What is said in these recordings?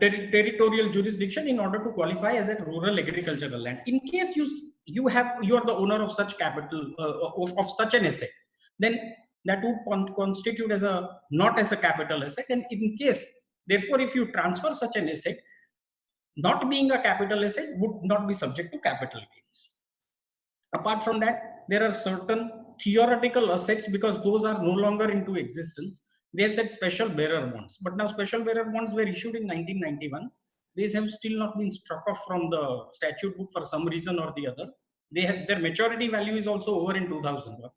territorial jurisdiction in order to qualify as a rural agricultural land. In case you are the owner of such capital of such an asset, then that would constitute as a not as a capital asset. And in case, therefore, if you transfer such an asset, not being a capital asset would not be subject to capital gains. Apart from that, there are certain theoretical assets, because those are no longer into existence. They have said special bearer bonds, but now special bearer bonds were issued in 1991. These have still not been struck off from the statute book for some reason or the other. They have, their maturity value is also over in 2001.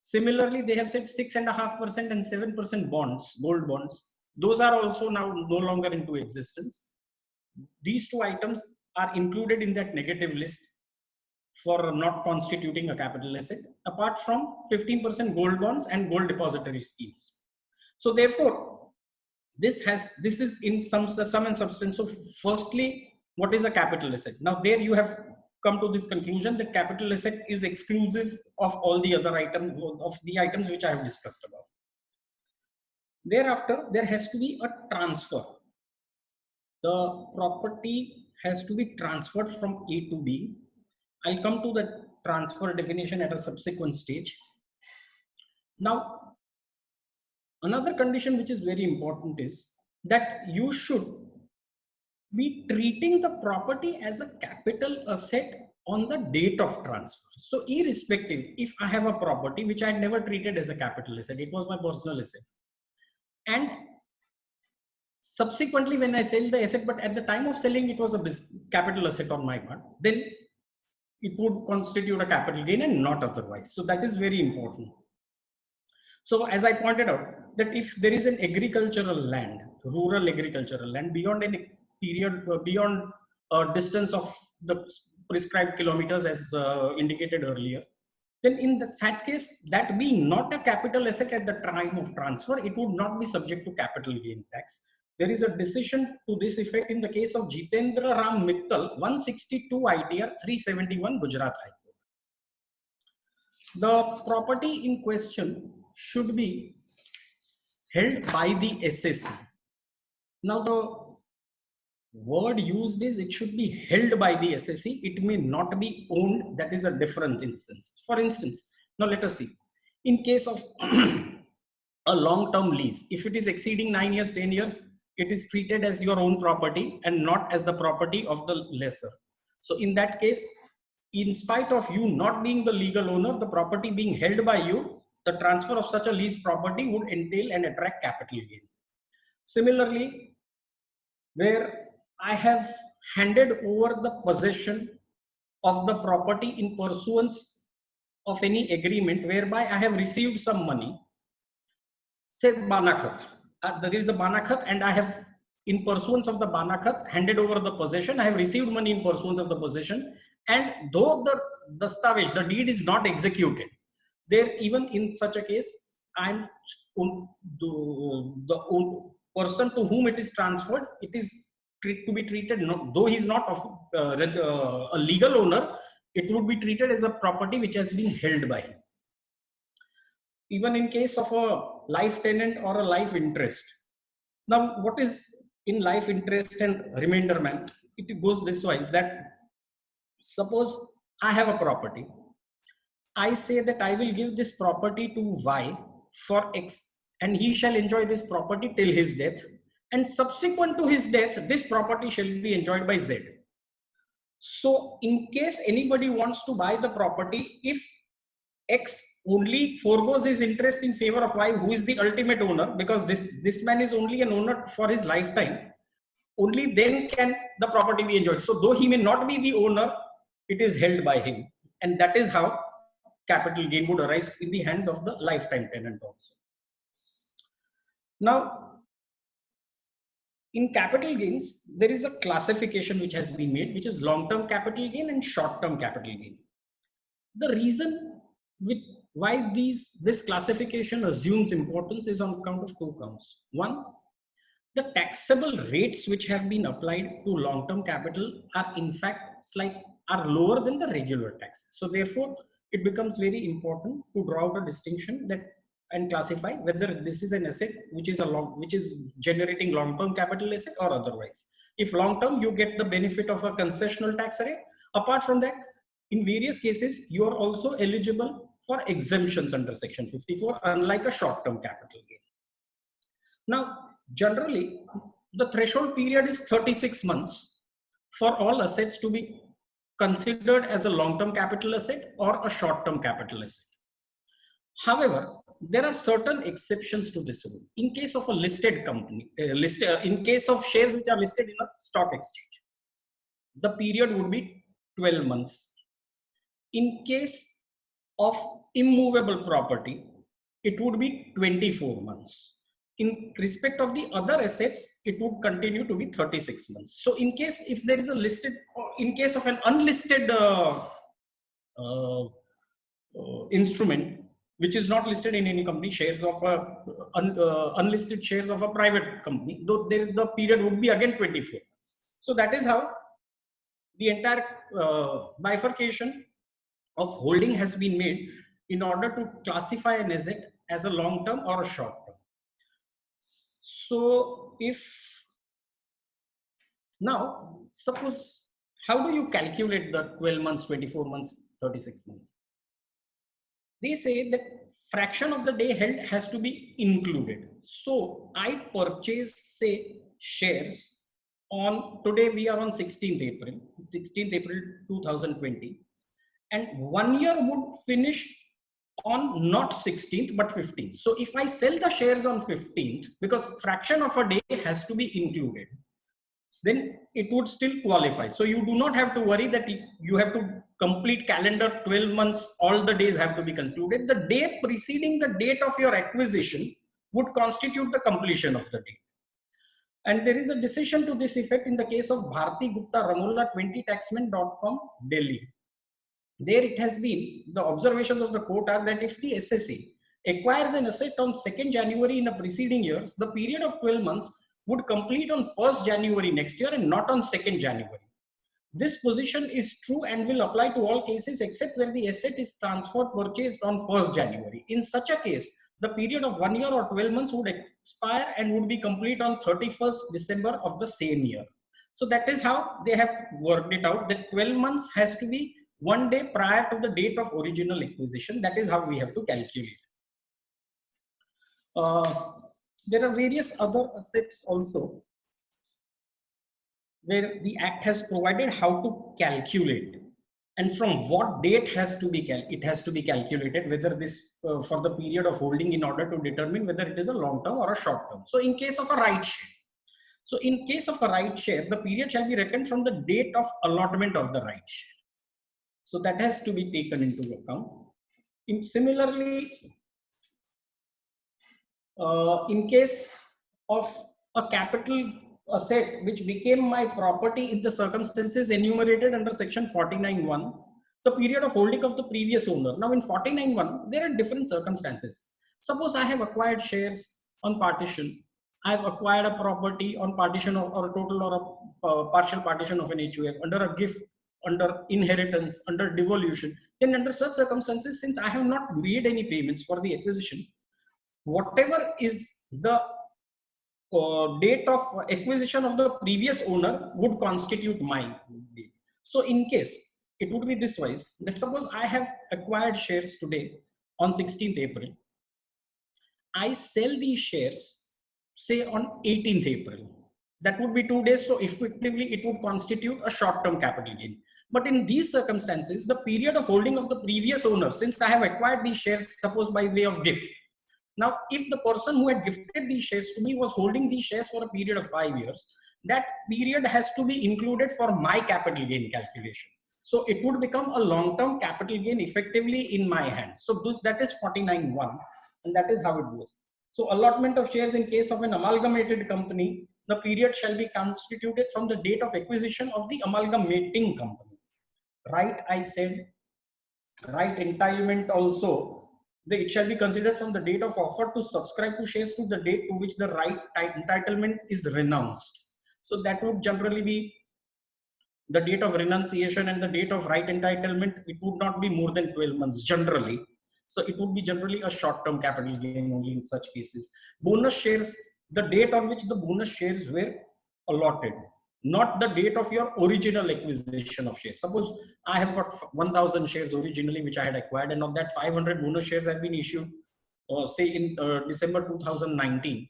Similarly, they have said 6.5% and 7% bonds, gold bonds. Those are also now no longer into existence. These two items are included in that negative list for not constituting a capital asset, apart from 15% gold bonds and gold depository schemes. So therefore, this is in some and substance. So firstly, what is a capital asset? Now there you have come to this conclusion that capital asset is exclusive of all the other items, of the items which I have discussed about. Thereafter, there has to be a transfer. The property has to be transferred from A to B. I'll come to the transfer definition at a subsequent stage. Now, another condition which is very important is that you should be treating the property as a capital asset on the date of transfer. So irrespective, if I have a property which I never treated as a capital asset, it was my personal asset, and subsequently when I sell the asset, but at the time of selling it was a capital asset on my part, then it would constitute a capital gain and not otherwise. So that is very important. So as I pointed out, that if there is an agricultural land, rural agricultural land, beyond any period, beyond a distance of the prescribed kilometers as indicated earlier, then in that case, that being not a capital asset at the time of transfer, it would not be subject to capital gain tax. There is a decision to this effect in the case of Jitendra Ram Mittal, 162 ITR 371 Gujarat High Court. The property in question should be held by the SSC. Now the word used is it should be held by the SSC. It may not be owned. That is a different instance. For instance, now let us see. In case of a long-term lease, if it is exceeding 9 years, 10 years, it is treated as your own property and not as the property of the lessor. So in that case, in spite of you not being the legal owner, the property being held by you, the transfer of such a leased property would entail and attract capital gain. Similarly, where I have handed over the possession of the property in pursuance of any agreement whereby I have received some money, say Banakhat. There is a Banakhat and I have, in pursuance of the Banakhat, handed over the possession. I have received money in pursuance of the possession, and though the dastavej, the deed is not executed, there even in such a case, I'm the person to whom it is transferred, it is to be treated, though he is not a legal owner, it would be treated as a property which has been held by him. Even in case of a life tenant or a life interest. Now, what is in life interest and remainder man? It goes this way, is that suppose I have a property. I say that I will give this property to Y for X, and he shall enjoy this property till his death. And subsequent to his death, this property shall be enjoyed by Z. So in case anybody wants to buy the property, if X only foregoes his interest in favor of Y, who is the ultimate owner, because this man is only an owner for his lifetime, only then can the property be enjoyed. So though he may not be the owner, it is held by him. And that is how capital gain would arise in the hands of the lifetime tenant also. Now, in capital gains, there is a classification which has been made, which is long-term capital gain and short-term capital gain. The reason why this classification assumes importance is on account of two counts. One, the taxable rates which have been applied to long-term capital are in fact are lower than the regular taxes. So therefore, it becomes very important to draw out a distinction that and classify whether this is an asset which is generating long-term capital asset or otherwise. If long-term, you get the benefit of a concessional tax rate. Apart from that, in various cases, you are also eligible for exemptions under Section 54, unlike a short-term capital gain. Now, generally, the threshold period is 36 months for all assets to be considered as a long-term capital asset or a short-term capital asset. However, there are certain exceptions to this rule. In case of a listed company, in case of shares which are listed in a stock exchange, the period would be 12 months. In case of immovable property, it would be 24 months. In respect of the other assets, it would continue to be 36 months. So in case if there is a listed, in case of an unlisted instrument, which is not listed in any company, shares of unlisted shares of a private company, though there the period would be again 24 months. So that is how the entire bifurcation of holding has been made in order to classify an asset as a long term or a short term. So if now suppose, how do you calculate the 12 months, 24 months, 36 months? They say that fraction of the day held has to be included. So I purchase, say, shares on, today we are on 16th April 2020, and 1 year would finish on not 16th but 15th. So if I sell the shares on 15th, because fraction of a day has to be included, then it would still qualify. So you do not have to worry that you have to complete calendar 12 months, all the days have to be concluded. The day preceding the date of your acquisition would constitute the completion of the date. And there is a decision to this effect in the case of Bharti Gupta Ramola 20taxman.com, Delhi. There it has been, the observations of the court are that if the SSA acquires an asset on 2nd January in the preceding years, the period of 12 months would complete on 1st January next year and not on 2nd January. This position is true and will apply to all cases except where the asset is transferred, purchased on 1st January. In such a case, the period of 1 year or 12 months would expire and would be complete on 31st December of the same year. So that is how they have worked it out, that 12 months has to be 1 day prior to the date of original acquisition. That is how we have to calculate. There are various other assets also where the Act has provided how to calculate and from what date has to be it has to be calculated, whether this for the period of holding, in order to determine whether it is a long term or a short term. So in case of a right share, so in case of a right share, the period shall be reckoned from the date of allotment of the right share. So that has to be taken into account. Similarly, in case of a capital asset which became my property in the circumstances enumerated under Section 49(1), the period of holding of the previous owner. Now in 49(1), there are different circumstances. Suppose I have acquired shares on partition. I have acquired a property on partition or a total or a partial partition of an HUF, under a gift, under inheritance, under devolution. Then under such circumstances, since I have not made any payments for the acquisition, whatever is the date of acquisition of the previous owner would constitute my date. So in case it would be this wise, that suppose I have acquired shares today on 16th April, I sell these shares say on 18th April. That would be 2 days. So effectively it would constitute a short-term capital gain. But in these circumstances, the period of holding of the previous owner, since I have acquired these shares, suppose by way of gift. Now, if the person who had gifted these shares to me was holding these shares for a period of 5 years, that period has to be included for my capital gain calculation. So it would become a long-term capital gain effectively in my hands. So that is 49(1), and that is how it goes. So allotment of shares in case of an amalgamated company, the period shall be constituted from the date of acquisition of the amalgamating company. Right, I said, right entitlement also, it shall be considered from the date of offer to subscribe to shares to the date to which the right entitlement is renounced. So that would generally be the date of renunciation and the date of right entitlement. It would not be more than 12 months generally. So it would be generally a short-term capital gain only in such cases. Bonus shares, the date on which the bonus shares were allotted, not the date of your original acquisition of shares. Suppose I have got 1000 shares originally which I had acquired, and of that 500 bonus shares have been issued say in December 2019.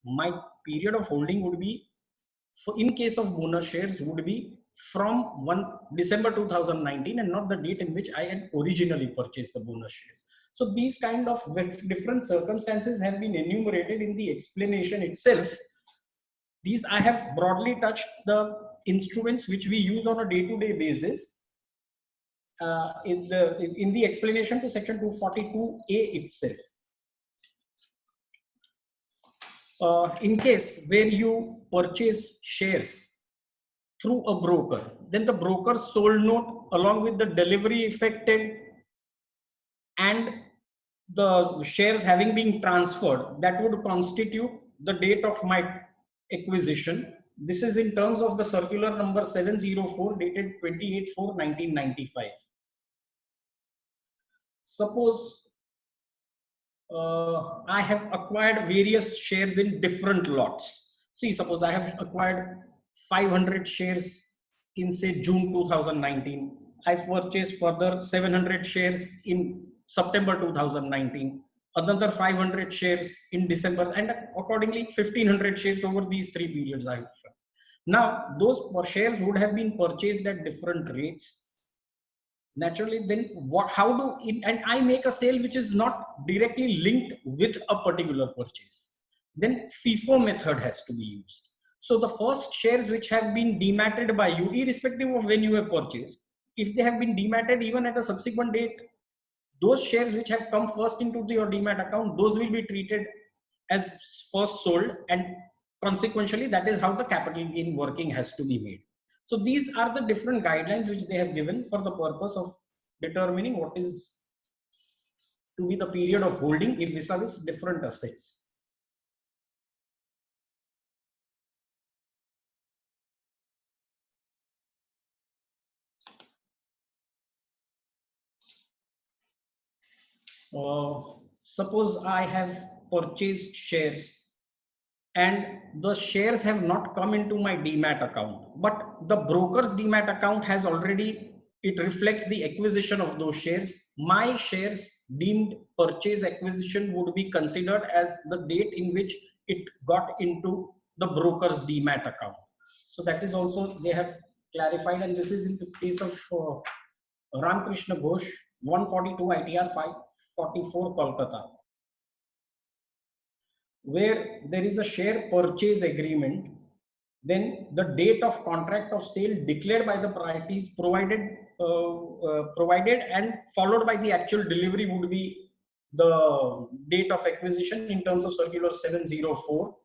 My period of holding would be, for in case of bonus shares, would be from December 2019 and not the date in which I had originally purchased the bonus shares. So these kind of different circumstances have been enumerated in the explanation itself. These I have broadly touched the instruments which we use on a day-to-day basis in the explanation to section 242A itself. In case where you purchase shares through a broker, then the broker's sold note along with the delivery effected and the shares having been transferred, that would constitute the date of my acquisition. This is in terms of the circular number 704 dated 28/4/1995. Suppose I have acquired various shares in different lots. See, suppose I have acquired 500 shares in say June 2019. I purchased further 700 shares in September 2019, another 500 shares in December, and accordingly 1500 shares over these 3 periods I have. Now, those shares would have been purchased at different rates. Naturally, then how do it, and I make a sale which is not directly linked with a particular purchase, then FIFO method has to be used. So the first shares which have been dematted by you, irrespective of when you have purchased, if they have been dematted even at a subsequent date, those shares which have come first into your demat account, those will be treated as first sold, and consequentially that is how the capital gain working has to be made. So these are the different guidelines which they have given for the purpose of determining what is to be the period of holding if vis-a-vis different assets. Suppose I have purchased shares and the shares have not come into my demat account, but the broker's demat account has already, it reflects the acquisition of those shares. My shares deemed purchase acquisition would be considered as the date in which it got into the broker's demat account. So that is also they have clarified, and this is in the case of Ramkrishna Ghosh, 142 ITR 544 Kolkata, where there is a share purchase agreement. Then the date of contract of sale declared by the parties provided and followed by the actual delivery would be the date of acquisition in terms of circular 704.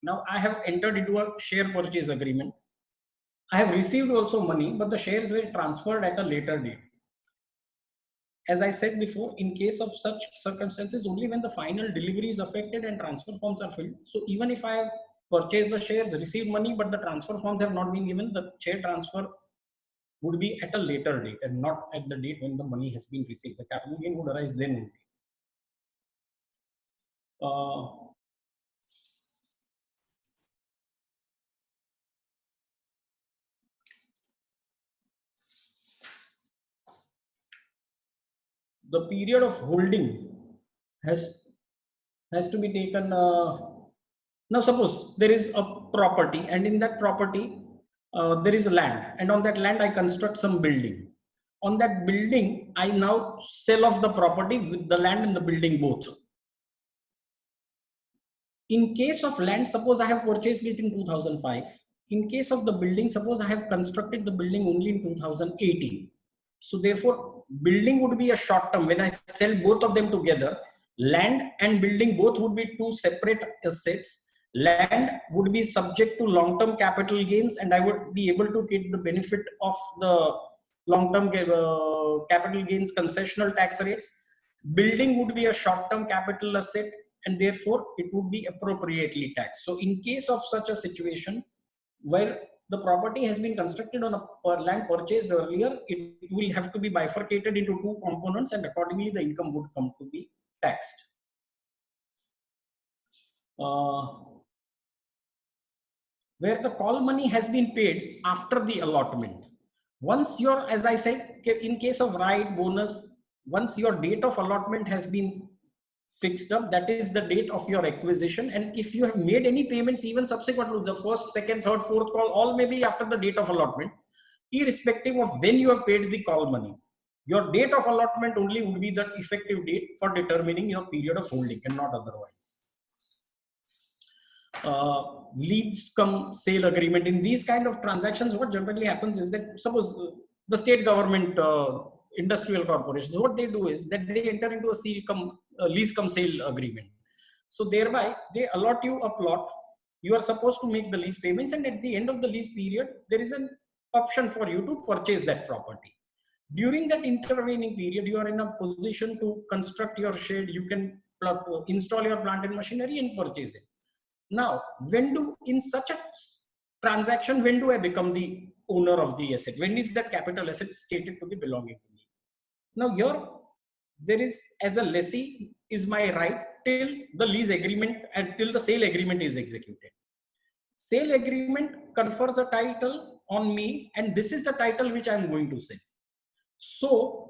Now I have entered into a share purchase agreement. I have received also money, but the shares were transferred at a later date. As I said before, in case of such circumstances, only when the final delivery is affected and transfer forms are filled. So even if I have purchased the shares, received money, but the transfer forms have not been given, the share transfer would be at a later date and not at the date when the money has been received. The capital gain would arise then only. The period of holding has to be taken. Now suppose there is a property, and in that property there is land, and on that land I construct some building. On that building I now sell off the property with the land and the building both. In case of land, suppose I have purchased it in 2005. In case of the building, suppose I have constructed the building only in 2018. So therefore, building would be a short term. When I sell both of them together, land and building both would be two separate assets. Land would be subject to long-term capital gains, and I would be able to get the benefit of the long-term capital gains concessional tax rates. Building would be a short-term capital asset, and therefore it would be appropriately taxed. So in case of such a situation where the property has been constructed on a land purchased earlier, it will have to be bifurcated into two components, and accordingly the income would come to be taxed. Where the call money has been paid after the allotment. Once your, as I said, in case of right bonus, once your date of allotment has been fixed up, that is the date of your acquisition. And if you have made any payments even subsequent to the first, second, third, fourth call, all may be after the date of allotment, irrespective of when you have paid the call money. Your date of allotment only would be the effective date for determining your period of holding and not otherwise. Lease cum sale agreement. In these kind of transactions, what generally happens is that suppose the state government industrial corporations, what they do is that they enter into a lease cum sale agreement. So thereby they allot you a plot, you are supposed to make the lease payments, and at the end of the lease period there is an option for you to purchase that property. During that intervening period, you are in a position to construct your shed, you can install your plant and machinery and purchase it. Now, in such a transaction, when do I become the owner of the asset? When is that capital asset stated to be belonging to me? Now, here, there is, as a lessee, is my right till the lease agreement and till the sale agreement is executed. Sale agreement confers a title on me, and this is the title which I am going to sell. So,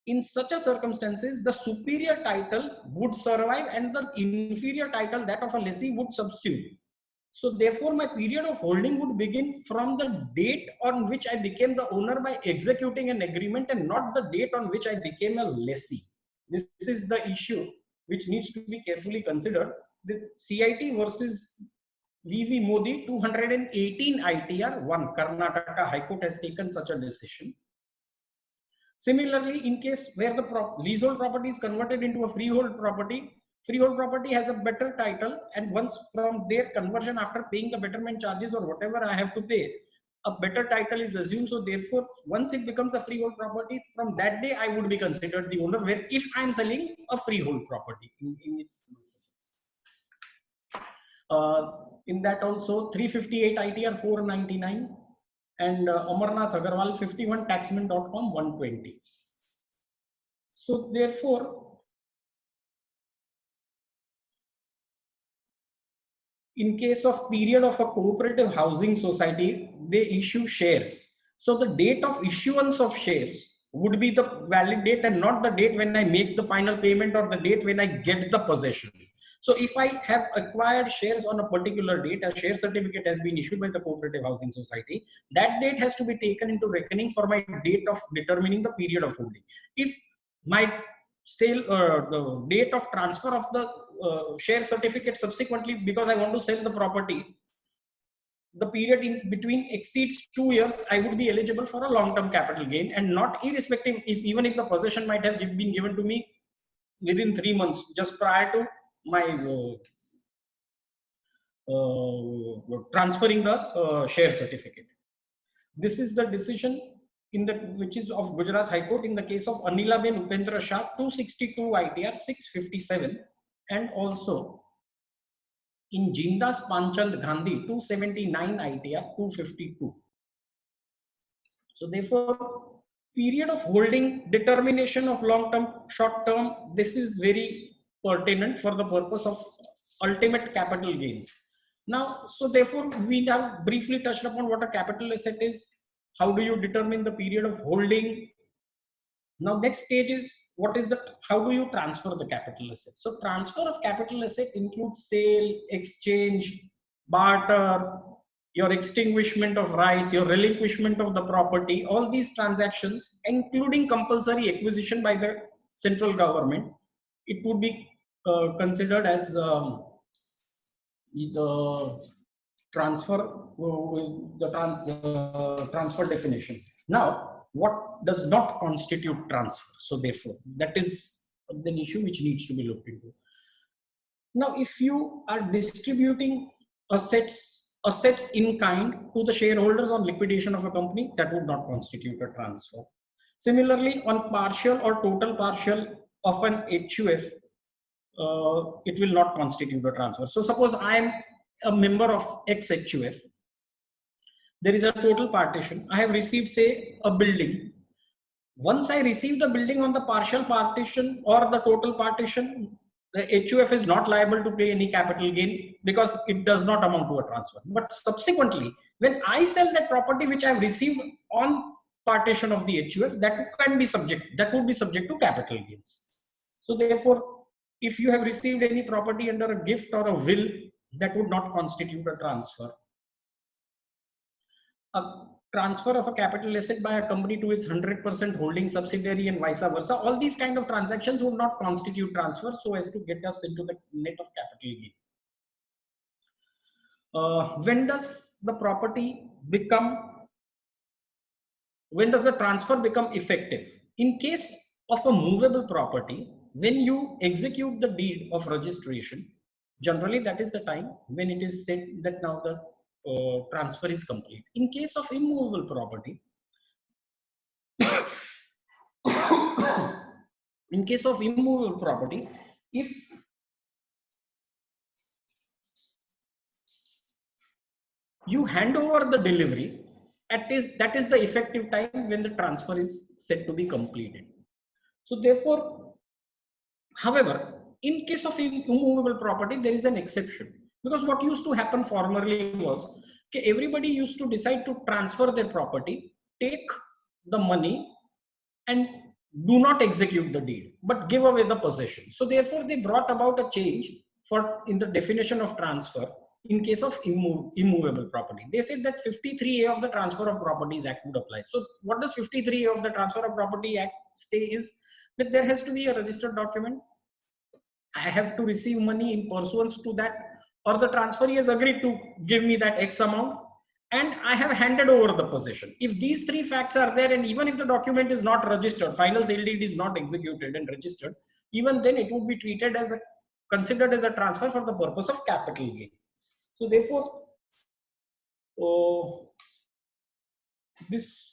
in such a circumstances, the superior title would survive and the inferior title, that of a lessee, would subsume. So therefore, my period of holding would begin from the date on which I became the owner by executing an agreement, and not the date on which I became a lessee. This is the issue which needs to be carefully considered. The CIT versus VV Modi 218 ITR 1, Karnataka High Court has taken such a decision. Similarly, in case where the leasehold property is converted into a freehold property has a better title, and once from their conversion, after paying the betterment charges or whatever I have to pay, a better title is assumed. So therefore, once it becomes a freehold property, from that day I would be considered the owner, where if I am selling a freehold property in its in that also 358 ITR 499 and Amarnath Agarwal 51 taxman.com 120. So therefore, in case of period of a cooperative housing society, they issue shares. So the date of issuance of shares would be the valid date and not the date when I make the final payment or the date when I get the possession. So if I have acquired shares on a particular date, a share certificate has been issued by the cooperative housing society, that date has to be taken into reckoning for my date of determining the period of holding. If my sale, the date of transfer of the share certificate subsequently, because I want to sell the property, the period in between exceeds 2 years, I would be eligible for a long-term capital gain, and not irrespective even if the possession might have been given to me within 3 months, just prior to my transferring the share certificate. This is the decision which is of Gujarat High Court in the case of Anilaben Upendra Shah 262 ITR 657, and also in Jindas Panchand Gandhi 279 ITR 252. So therefore, period of holding, determination of long-term, short-term, this is very pertinent for the purpose of ultimate capital gains. Now, so therefore, we have briefly touched upon what a capital asset is. How do you determine the period of holding? Now, next stage is how do you transfer the capital asset? So transfer of capital asset includes sale, exchange, barter, your extinguishment of rights, your relinquishment of the property, all these transactions, including compulsory acquisition by the central government, it would be considered as the transfer, transfer definition. Now, what does not constitute transfer? So therefore, that is an issue which needs to be looked into. Now, if you are distributing assets in kind to the shareholders on liquidation of a company, that would not constitute a transfer. Similarly, on partial or total partial of an HUF, it will not constitute a transfer. So suppose I am a member of X HUF. there is a total partition. I have received, say, a building. Once I receive the building on the partial partition or the total partition, the HUF is not liable to pay any capital gain because it does not amount to a transfer. But subsequently, when I sell that property which I have received on partition of the HUF, that would be subject to capital gains. So therefore, if you have received any property under a gift or a will, that would not constitute a transfer. A transfer of a capital asset by a company to its 100% holding subsidiary and vice versa, all these kind of transactions would not constitute transfer so as to get us into the net of capital gain. When does the transfer become effective? In case of a movable property, when you execute the deed of registration, generally that is the time when it is said that now the transfer is complete. In case of immovable property, if you hand over the delivery, that is the effective time when the transfer is said to be completed. So therefore, however, in case of immovable property, there is an exception, because what used to happen formerly was, okay, everybody used to decide to transfer their property, take the money and do not execute the deed, but give away the possession. So therefore, they brought about a change in the definition of transfer in case of immovable property. They said that 53A of the Transfer of Properties Act would apply. So what does 53A of the Transfer of Property Act say is that there has to be a registered document. I have to receive money in pursuance to that, or the transferee has agreed to give me that X amount, and I have handed over the possession. If these three facts are there, and even if the document is not registered, final sale deed is not executed and registered, even then it would be treated as considered as a transfer for the purpose of capital gain. So therefore, this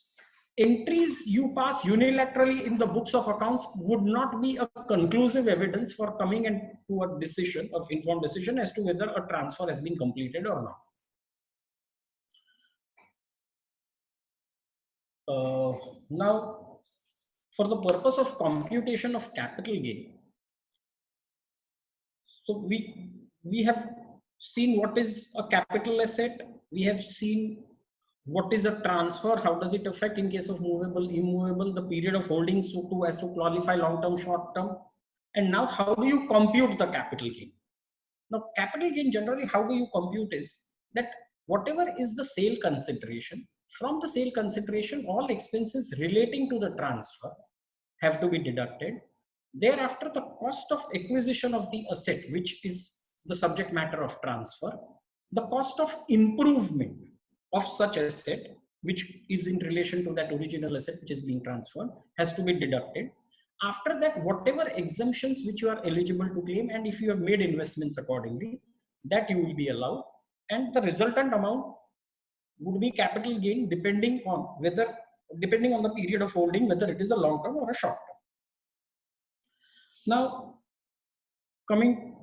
entries you pass unilaterally in the books of accounts would not be a conclusive evidence for coming to a decision of informed decision as to whether a transfer has been completed or not. Now, for the purpose of computation of capital gain, so we have seen what is a capital asset. We have seen what is a transfer, how does it affect in case of movable, immovable, the period of holding so as to qualify long-term, short-term. And now how do you compute the capital gain? Now capital gain generally, how do you compute is that whatever is the sale consideration, from the sale consideration, all expenses relating to the transfer have to be deducted. Thereafter, the cost of acquisition of the asset, which is the subject matter of transfer, the cost of improvement of such asset, which is in relation to that original asset which is being transferred, has to be deducted. After that, whatever exemptions which you are eligible to claim, and if you have made investments accordingly, that you will be allowed, and the resultant amount would be capital gain depending on the period of holding, whether it is a long term or a short term. Now,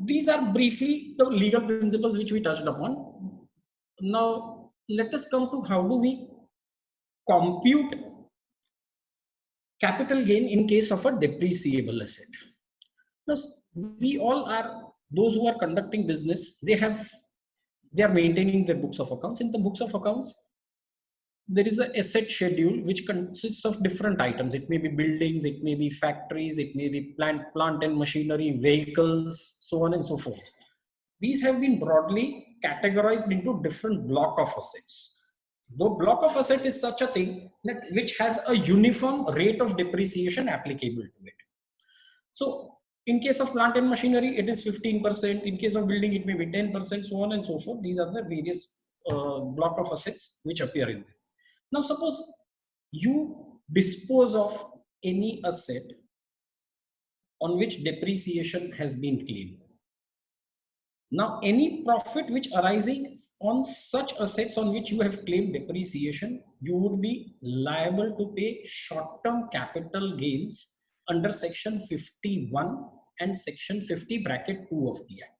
these are briefly the legal principles which we touched upon. Now, let us come to how do we compute capital gain in case of a depreciable asset. Now, we all are, those who are conducting business, they are maintaining their books of accounts. In the books of accounts, there is an asset schedule which consists of different items. It may be buildings, it may be factories, it may be plant and machinery, vehicles, so on and so forth. These have been broadly categorized into different block of assets. The block of asset is such a thing which has a uniform rate of depreciation applicable to it. So in case of plant and machinery, it is 15%. In case of building, it may be 10%, so on and so forth. These are the various block of assets which appear in there. Now, suppose you dispose of any asset on which depreciation has been claimed. Now, any profit which arises on such assets on which you have claimed depreciation, you would be liable to pay short-term capital gains under section 51 and section 50 bracket 2 of the Act.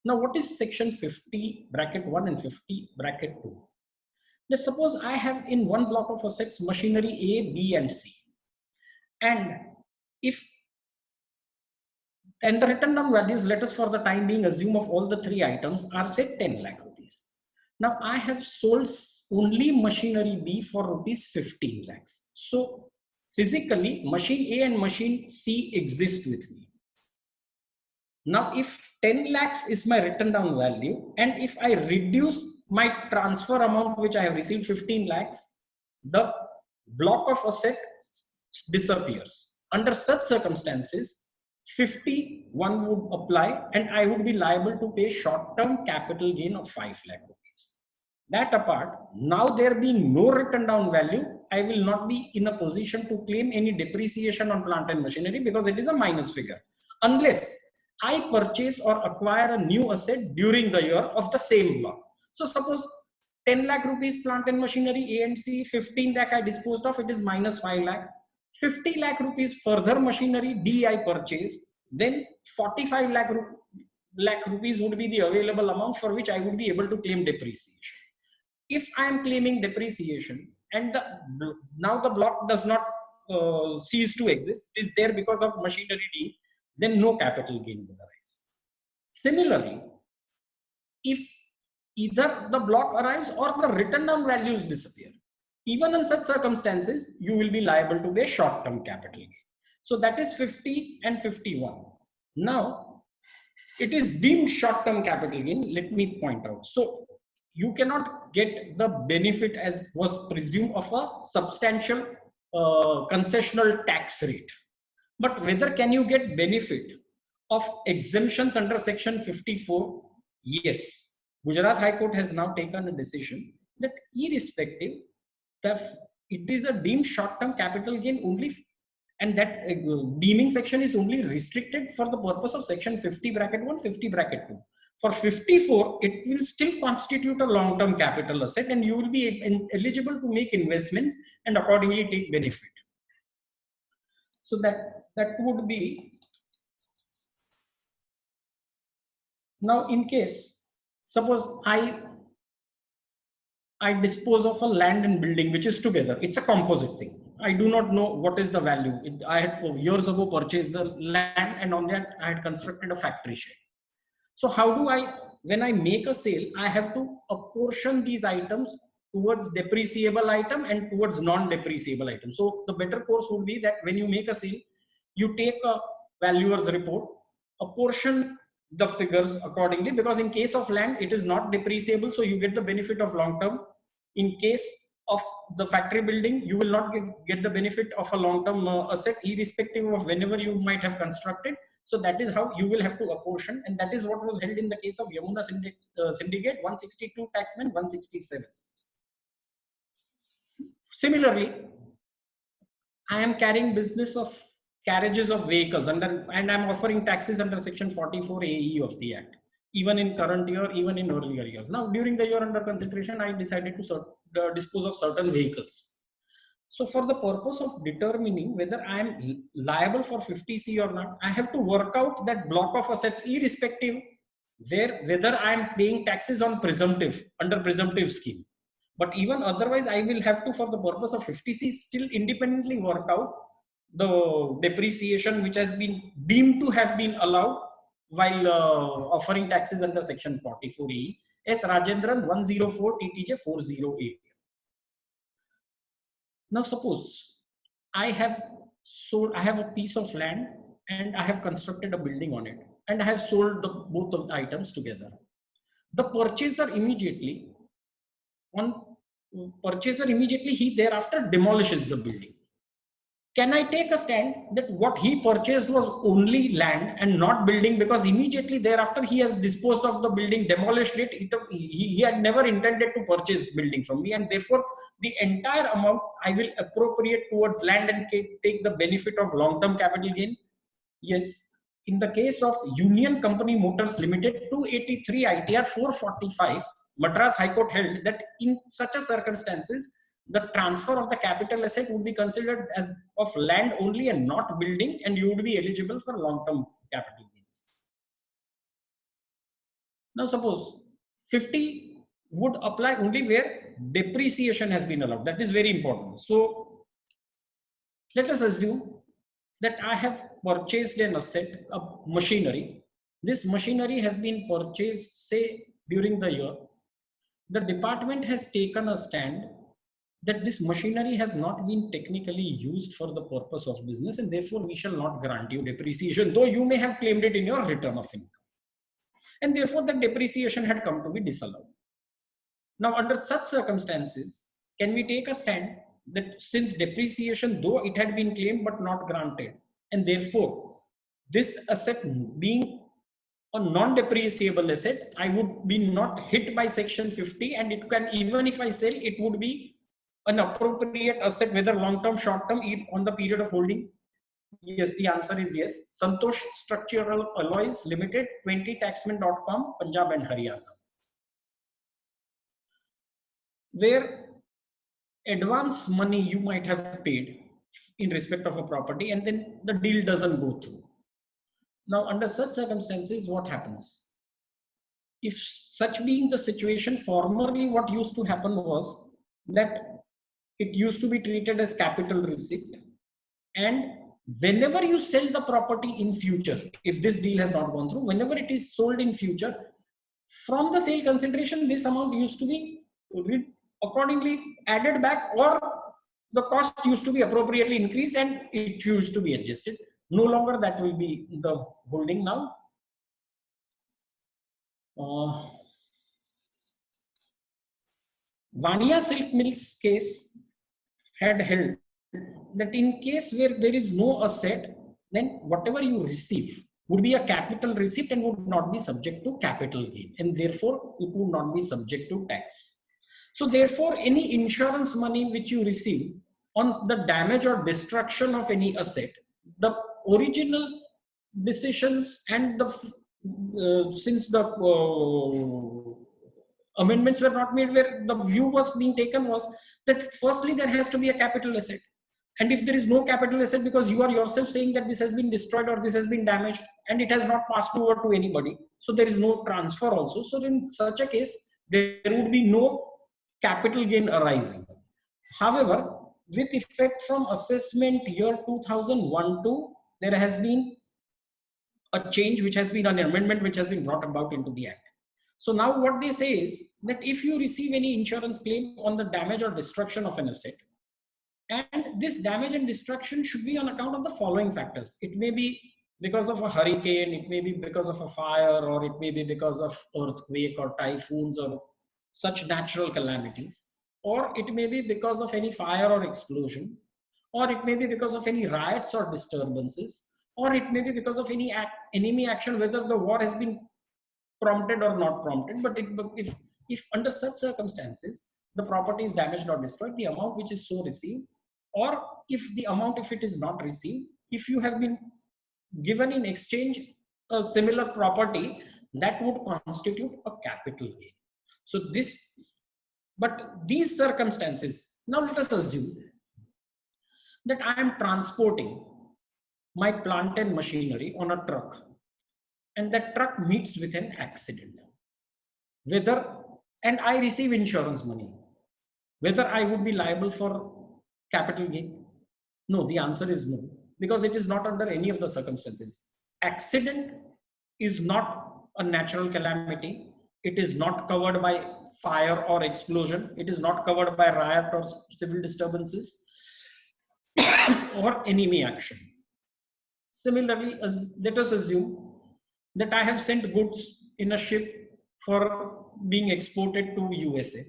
Now, what is section 50 bracket 1 and 50 bracket 2? That suppose I have in one block of assets machinery A, B, and C, and the written down values, let us for the time being assume of all the three items are say 10 lakh rupees. Now I have sold only machinery B for rupees 15 lakhs. So physically machine A and machine C exist with me. Now if 10 lakhs is my written down value, and if I reduce my transfer amount which I have received 15 lakhs, the block of asset disappears. Under such circumstances, 51 would apply and I would be liable to pay short-term capital gain of 5 lakh rupees. That apart, now there being no written down value, I will not be in a position to claim any depreciation on plant and machinery because it is a minus figure. Unless I purchase or acquire a new asset during the year of the same block. So suppose 10 lakh rupees plant and machinery A and C, 15 lakh I disposed of, it is minus 5 lakh. 50 lakh rupees further machinery D I purchase, then 45 lakh rupees would be the available amount for which I would be able to claim depreciation. If I am claiming depreciation and now the block does not cease to exist, it is there because of machinery D, then no capital gain will arise. Similarly, if either the block arrives or the written down values disappear, even in such circumstances, you will be liable to pay short-term capital gain. So that is 50 and 51. Now, it is deemed short-term capital gain. Let me point out. So you cannot get the benefit as was presumed of a substantial concessional tax rate. But whether can you get benefit of exemptions under section 54? Yes. Gujarat High Court has now taken a decision that irrespective, it is a deemed short-term capital gain only, and that deeming section is only restricted for the purpose of section 50 bracket 1, 50 bracket 2. For 54, it will still constitute a long-term capital asset and you will be eligible to make investments and accordingly take benefit. So that would be. Now in case, suppose I dispose of a land and building which is together, it's a composite thing. I do not know what is the value. I had years ago purchased the land and on that I had constructed a factory shed. So how do I, when I make a sale, I have to apportion these items towards depreciable item and towards non-depreciable item. So the better course would be that when you make a sale, you take a valuer's report, apportion the figures accordingly, because in case of land, it is not depreciable. So you get the benefit of long term. In case of the factory building, you will not get the benefit of a long-term asset, irrespective of whenever you might have constructed. So that is how you will have to apportion, and that is what was held in the case of Yamuna Syndicate 162, Taxman 167. Similarly, I am carrying business of carriages of vehicles and I'm offering taxes under section 44 AE of the Act, even in current year, even in earlier years. Now, during the year under consideration, I decided to dispose of certain vehicles. So for the purpose of determining whether I am liable for 50C or not, I have to work out that block of assets irrespective whether I am paying taxes on presumptive, under presumptive scheme. But even otherwise, I will have to, for the purpose of 50C, still independently work out the depreciation which has been deemed to have been allowed while offering taxes under section 44E. S. Rajendran 104 TTJ 408. Now suppose I have a piece of land and I have constructed a building on it and I have sold both of the items together. The purchaser immediately, he thereafter demolishes the building. Can I take a stand that what he purchased was only land and not building, because immediately thereafter he has disposed of the building, demolished it. He had never intended to purchase building from me, and therefore the entire amount I will appropriate towards land and take the benefit of long-term capital gain? Yes. In the case of Union Company Motors Limited 283 ITR 445, Madras High Court held that in such a circumstances, the transfer of the capital asset would be considered as of land only and not building, and you would be eligible for long-term capital gains. Now suppose 50 would apply only where depreciation has been allowed. That is very important. So let us assume that I have purchased an asset, a machinery. This machinery has been purchased, say, during the year. The department has taken a stand that this machinery has not been technically used for the purpose of business, and therefore we shall not grant you depreciation, though you may have claimed it in your return of income. And therefore that depreciation had come to be disallowed. Now, under such circumstances, can we take a stand that since depreciation, though it had been claimed but not granted, and therefore this asset being a non-depreciable asset, I would be not hit by section 50, and it can, even if I sell, it would be an appropriate asset, whether long-term, short-term, on the period of holding? Yes, the answer is yes. Santosh Structural Alloys Limited, 20taxman.com, Punjab and Haryana. Where advance money you might have paid in respect of a property, and then the deal doesn't go through. Now, under such circumstances, what happens? If such being the situation, formerly what used to happen was that it used to be treated as capital receipt, and whenever you sell the property in future, if this deal has not gone through, whenever it is sold in future, from the sale consideration, this amount used to be accordingly added back, or the cost used to be appropriately increased and it used to be adjusted. No longer that will be the holding now. Vania Silk Mills case had held that in case where there is no asset, then whatever you receive would be a capital receipt and would not be subject to capital gain, and therefore it would not be subject to tax. So therefore, any insurance money which you receive on the damage or destruction of any asset, the original decisions and the since the amendments were not made, where the view was being taken was that firstly there has to be a capital asset, and if there is no capital asset, because you are yourself saying that this has been destroyed or this has been damaged and it has not passed over to anybody, so there is no transfer also. So in such a case, there would be no capital gain arising. However, with effect from assessment year 2001-2, there has been a change, which has been an amendment which has been brought about into the act. So now what they say is that if you receive any insurance claim on the damage or destruction of an asset, and this damage and destruction should be on account of the following factors. It may be because of a hurricane, it may be because of a fire, or it may be because of earthquake or typhoons or such natural calamities, or it may be because of any fire or explosion, or it may be because of any riots or disturbances, or it may be because of any enemy action, whether the war has been prompted or not prompted. But if under such circumstances the property is damaged or destroyed, the amount which is so received, or if the amount, if it is not received, if you have been given in exchange a similar property, that would constitute a capital gain. So this, but these circumstances, now let us assume that I am transporting my plant and machinery on a truck, and that truck meets with an accident, and I receive insurance money, whether I would be liable for capital gain? No, the answer is no, because it is not under any of the circumstances. Accident is not a natural calamity. It is not covered by fire or explosion. It is not covered by riot or civil disturbances or enemy action. Similarly, let us assume that I have sent goods in a ship for being exported to USA.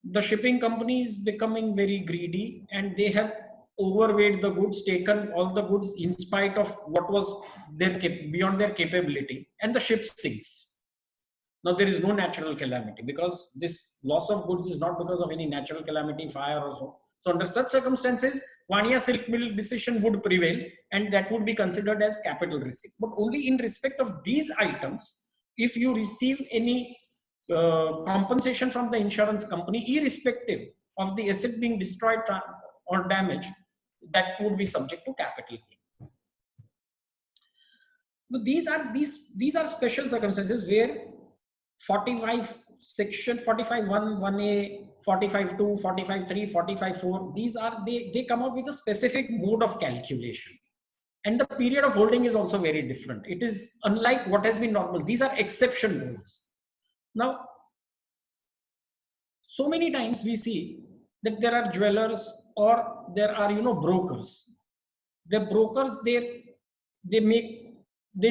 The shipping company is becoming very greedy, and they have overweight the goods, taken all the goods in spite of what was beyond their capability, and the ship sinks. Now there is no natural calamity, because this loss of goods is not because of any natural calamity, fire or so. So under such circumstances, Vania Silk Mill decision would prevail, and that would be considered as capital receipt. But only in respect of these items, if you receive any compensation from the insurance company, irrespective of the asset being destroyed or damaged, that would be subject to capital gain. So these are special circumstances where section 45(1), 1A, 45(2), 45(3), 45(4), these are, they come up with a specific mode of calculation. And the period of holding is also very different. It is unlike what has been normal. These are exception rules. Now, so many times we see that there are jewelers or there are, brokers. The brokers, they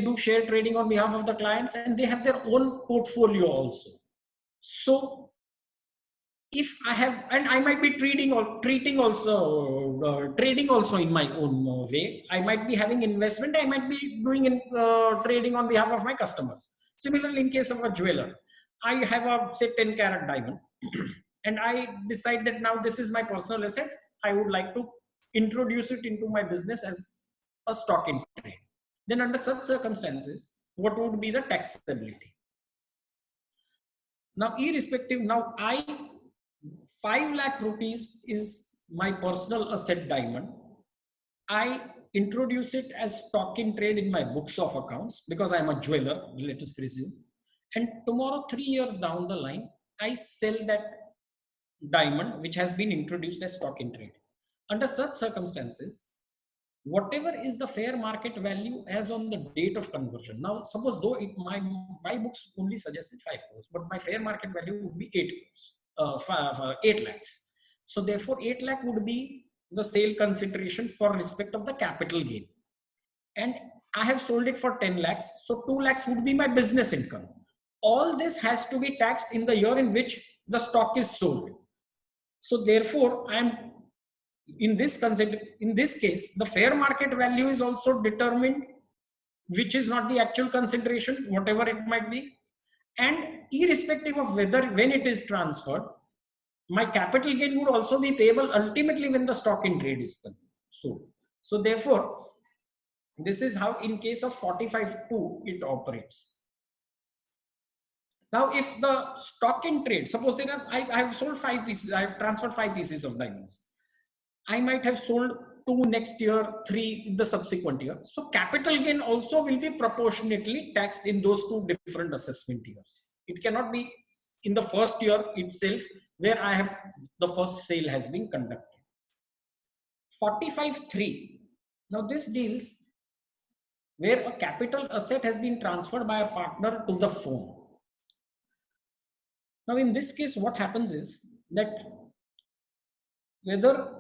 do share trading on behalf of the clients, and they have their own portfolio also. So if I have, and I might be trading also in my own way. I might be having investment. I might be doing trading on behalf of my customers. Similarly, in case of a jeweler, I have a, say, 10 carat diamond, and I decide that now this is my personal asset. I would like to introduce it into my business as a stock in trade. Then under such circumstances, what would be the taxability? Now, irrespective, now 5 lakh rupees is my personal asset diamond. I introduce it as stock in trade in my books of accounts because I'm a jeweler, let us presume. And tomorrow, 3 years down the line, I sell that diamond which has been introduced as stock in trade. Under such circumstances, whatever is the fair market value as on the date of conversion. Now, suppose though my books only suggested 5 crores, but my fair market value would be 8 crores, 8 lakhs. So therefore, 8 lakh would be the sale consideration for respect of the capital gain. And I have sold it for 10 lakhs. So 2 lakhs would be my business income. All this has to be taxed in the year in which the stock is sold. So therefore, in this case, the fair market value is also determined, which is not the actual consideration, whatever it might be. And irrespective of when it is transferred, my capital gain would also be payable ultimately when the stock in trade is sold. So therefore, this is how in case of 45(2) it operates. Now, if the stock in trade, suppose I have sold 5 pieces, I have transferred 5 pieces of diamonds. I might have sold 2 next year, 3 in the subsequent year. So capital gain also will be proportionately taxed in those 2 different assessment years. It cannot be in the first year itself where the first sale has been conducted. 45(3). Now this deals where a capital asset has been transferred by a partner to the firm. Now in this case, what happens is that whether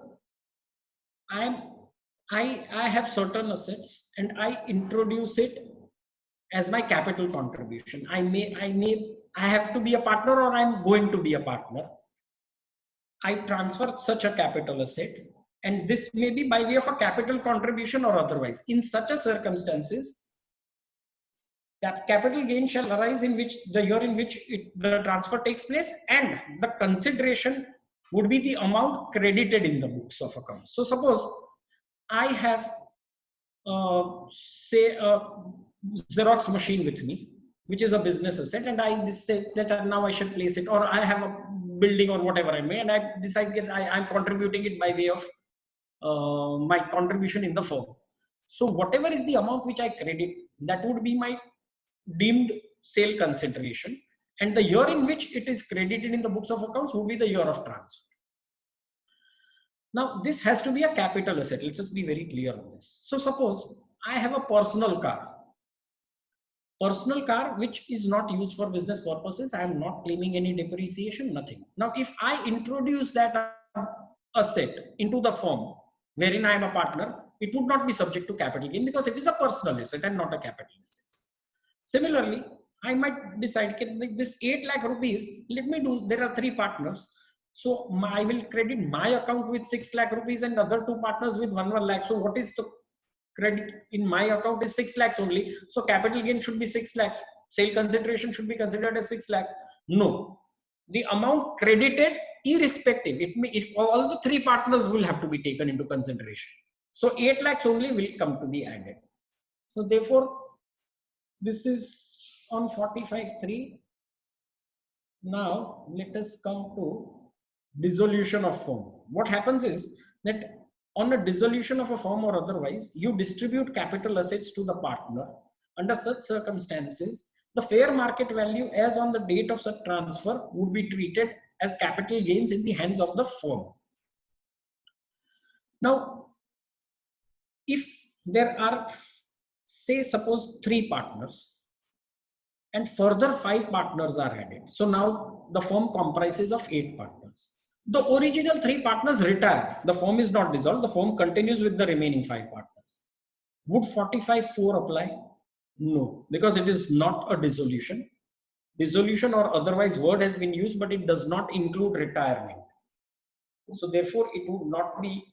I have certain assets and I introduce it as my capital contribution. I have to be a partner or I'm going to be a partner. I transfer such a capital asset, and this may be by way of a capital contribution or otherwise. In such a circumstances, that capital gain shall arise in which the year in which the transfer takes place, and the consideration would be the amount credited in the books of accounts. So suppose I have say a Xerox machine with me, which is a business asset, and I decide that now I should place it, or I have a building or whatever I may, and I decide that I'm contributing it by way of my contribution in the firm. So whatever is the amount which I credit, that would be my deemed sale consideration, and the year in which it is credited in the books of accounts would be the year of transfer. Now this has to be a capital asset. Let us be very clear on this. So suppose I have a personal car which is not used for business purposes. I am not claiming any depreciation, nothing. Now if I introduce that asset into the firm wherein I am a partner, it would not be subject to capital gain because it is a personal asset and not a capital asset. Similarly, I might decide this 8 lakh rupees, there are 3 partners. So I will credit my account with 6 lakh rupees and other 2 partners with 1 lakh. So what is the credit in my account is 6 lakhs only. So capital gain should be 6 lakhs. Sale consideration should be considered as 6 lakhs. No, the amount credited irrespective, if all the 3 partners will have to be taken into consideration. So 8 lakhs only will come to be added. So therefore, this is on 45(3). Now let us come to dissolution of firm. What happens is that on a dissolution of a firm or otherwise, you distribute capital assets to the partner. Under such circumstances, the fair market value as on the date of such transfer would be treated as capital gains in the hands of the firm. Now, if there are, say, suppose 3 partners and further 5 partners are added. So now the firm comprises of 8 partners. The original 3 partners retire. The firm is not dissolved. The firm continues with the remaining 5 partners. Would 45(4) apply? No, because it is not a dissolution. Dissolution or otherwise word has been used, but it does not include retirement. So therefore, it would not be.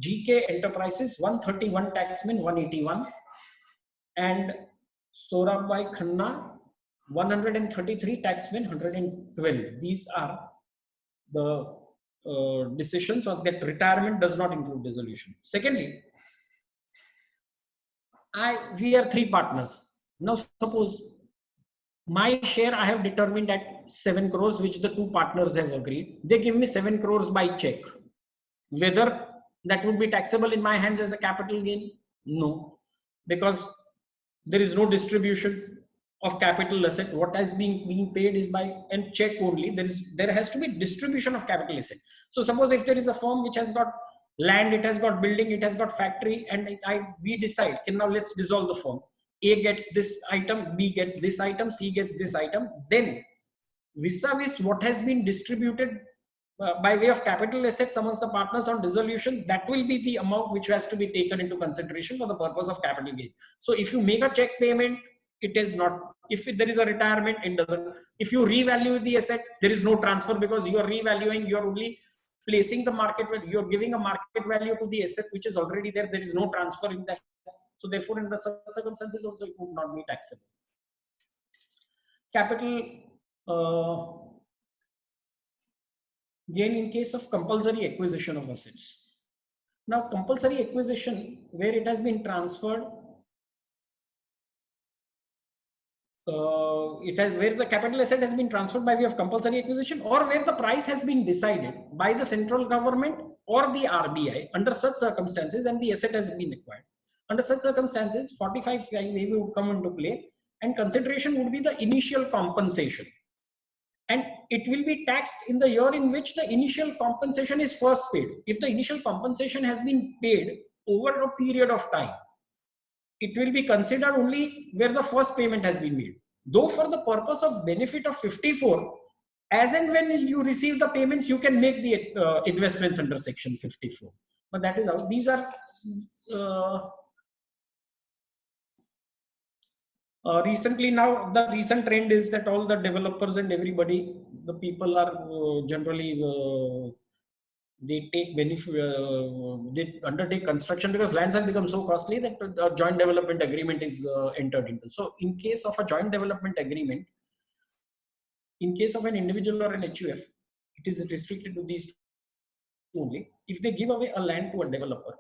GK Enterprises 131 taxman 181 and Sorabai Khanna 133 taxman 112. These are the decisions of that retirement does not include dissolution. Secondly, we are 3 partners. Now suppose my share I have determined at 7 crores, which the 2 partners have agreed. They give me 7 crores by check. Whether that would be taxable in my hands as a capital gain? No, because there is no distribution of capital asset. What is being paid is by a check only. There has to be distribution of capital asset. So suppose if there is a firm which has got land, it has got building, it has got factory, and we decide, okay, now let's dissolve the firm. A gets this item, B gets this item, C gets this item. Then vis-a-vis what has been distributed by way of capital assets amongst the partners on dissolution, that will be the amount which has to be taken into consideration for the purpose of capital gain. So if you make a check payment, it is not. If there is a retirement, it doesn't. If you revalue the asset, there is no transfer, because you are revaluing, you are only placing the market value, you are giving a market value to the asset which is already there. There is no transfer in that. So therefore, in the circumstances also, it would not be taxable. Capital gain in case of compulsory acquisition of assets. Now, compulsory acquisition, where it has been transferred, where the capital asset has been transferred by way of compulsory acquisition, or where the price has been decided by the central government or the RBI under such circumstances, and the asset has been acquired. Under such circumstances, 45(5) would come into play, and consideration would be the initial compensation. And it will be taxed in the year in which the initial compensation is first paid. If the initial compensation has been paid over a period of time, it will be considered only where the first payment has been made. Though for the purpose of benefit of 54, as and when you receive the payments, you can make the investments under section 54. But that is how these are recently. Now the recent trend is that all the developers and everybody, the people are generally they take benefit, they undertake construction, because lands have become so costly that a joint development agreement is entered into. So in case of a joint development agreement, in case of an individual or an HUF, it is restricted to these two only. If they give away a land to a developer,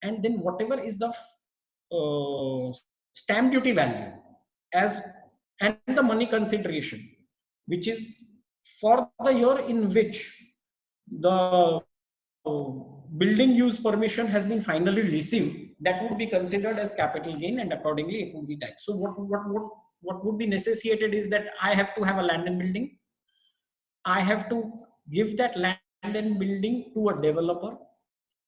and then whatever is the stamp duty value and the money consideration, which is for the year in which the building use permission has been finally received, that would be considered as capital gain, and accordingly it would be taxed. So what would be necessitated is that I have to have a land and building. I have to give that land and building to a developer.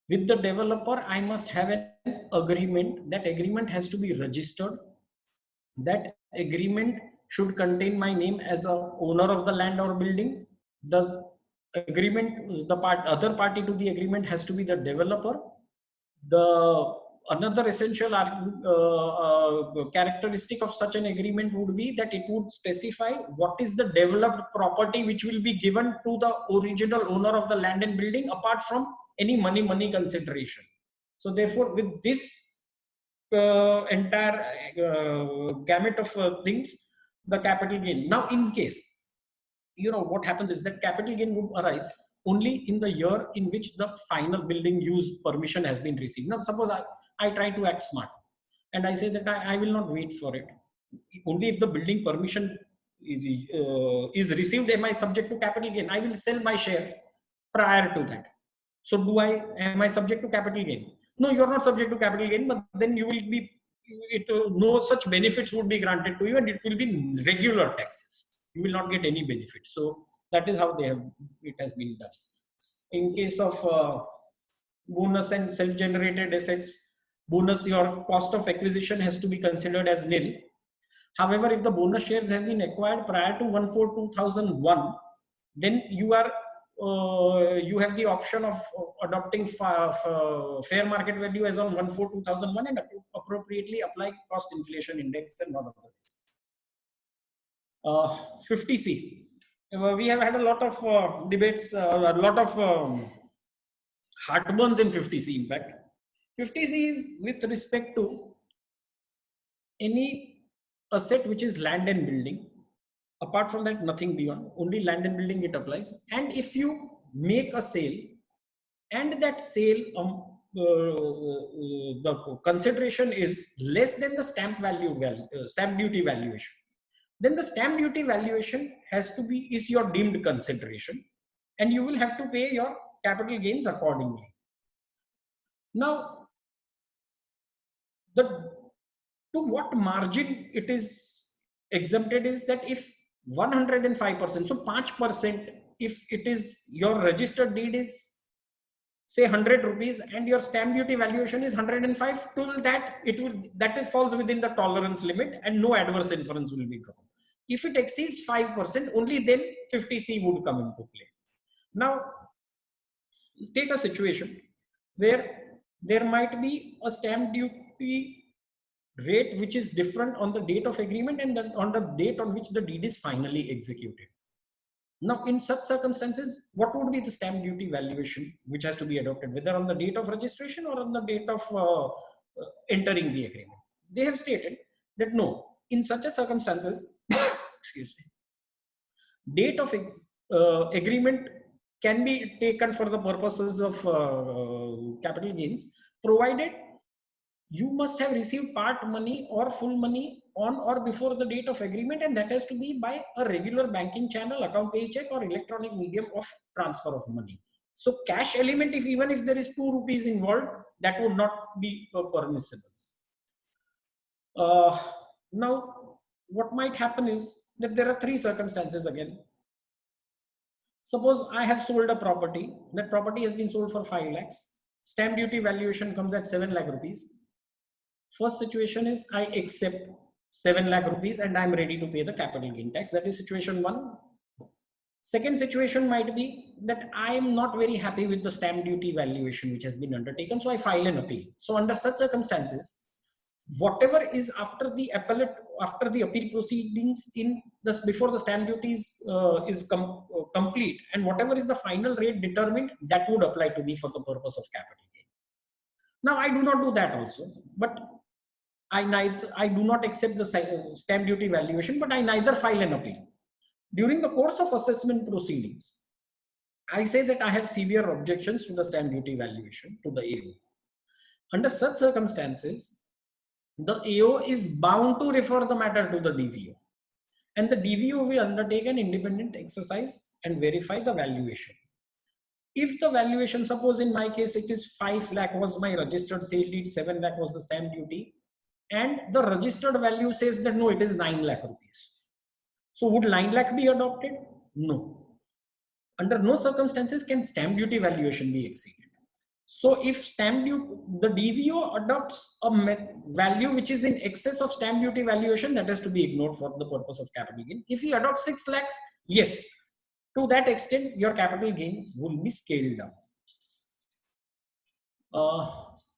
With the developer, I must have an agreement. That agreement has to be registered. That agreement should contain my name as a owner of the land or building. The agreement, other party to the agreement has to be the developer. Another essential characteristic of such an agreement would be that it would specify what is the developed property which will be given to the original owner of the land and building, apart from any money consideration. So therefore, with this entire gamut of things, the capital gain. Now, in case, what happens is that capital gain would arise only in the year in which the final building use permission has been received. Now, suppose I try to act smart and I say that I will not wait for it. Only if the building permission is received am I subject to capital gain. I will sell my share prior to that. So am I subject to capital gain? No, you are not subject to capital gain, but then you will be no such benefits would be granted to you, and it will be regular taxes. You will not get any benefits. So that is how it has been done. In case of bonus and self-generated assets, bonus, your cost of acquisition has to be considered as nil. However, if the bonus shares have been acquired prior to 1/4/2001, then you have the option of adopting fair market value as on 1/4/2001 and appropriately apply cost inflation index and not otherwise. 50C. We have had a lot of debates, a lot of heartburns in 50C. In fact, 50C is with respect to any asset which is land and building. Apart from that, nothing beyond. Only land and building it applies. And if you make a sale, and that sale, the consideration is less than the stamp duty valuation, then the stamp duty valuation is your deemed consideration, and you will have to pay your capital gains accordingly. Now, to what margin it is exempted is that if 105%, so 5%, if it is your registered deed is say 100 rupees and your stamp duty valuation is 105, till that it falls within the tolerance limit and no adverse inference will be drawn. If it exceeds 5%, only then 50C would come into play. Now, take a situation where there might be a stamp duty rate which is different on the date of agreement and then on the date on which the deed is finally executed. Now, in such circumstances, what would be the stamp duty valuation which has to be adopted, whether on the date of registration or on the date of entering the agreement? They have stated that no, in such a circumstances, excuse me, date of agreement can be taken for the purposes of capital gains, provided you must have received part money or full money on or before the date of agreement, and that has to be by a regular banking channel, account paycheck, or electronic medium of transfer of money. So cash element, even if there is 2 rupees involved, that would not be permissible. Now, what might happen is that there are 3 circumstances again. Suppose I have sold a property. That property has been sold for 5 lakhs. Stamp duty valuation comes at 7 lakh rupees. First situation is I accept 7 lakh rupees and I'm ready to pay the capital gain tax. That is situation 1. Second situation might be that I am not very happy with the stamp duty valuation which has been undertaken, so I file an appeal. So under such circumstances, whatever is after the appeal proceedings before the stamp duties is complete, and whatever is the final rate determined, that would apply to me for the purpose of capital gain. Now, I do not do that also, but I do not accept the stamp duty valuation, but I neither file an appeal. During the course of assessment proceedings, I say that I have severe objections to the stamp duty valuation to the AO. Under such circumstances, the AO is bound to refer the matter to the DVO, and the DVO will undertake an independent exercise and verify the valuation. If the valuation, suppose in my case it is 5 lakh was my registered sale deed, 7 lakh was the stamp duty, and the registered value says that no, it is 9 lakh rupees. So would 9 lakh be adopted? No. Under no circumstances can stamp duty valuation be exceeded. So if the DVO adopts a value which is in excess of stamp duty valuation, that has to be ignored for the purpose of capital gain. If he adopts 6 lakhs, yes, to that extent, your capital gains will be scaled down.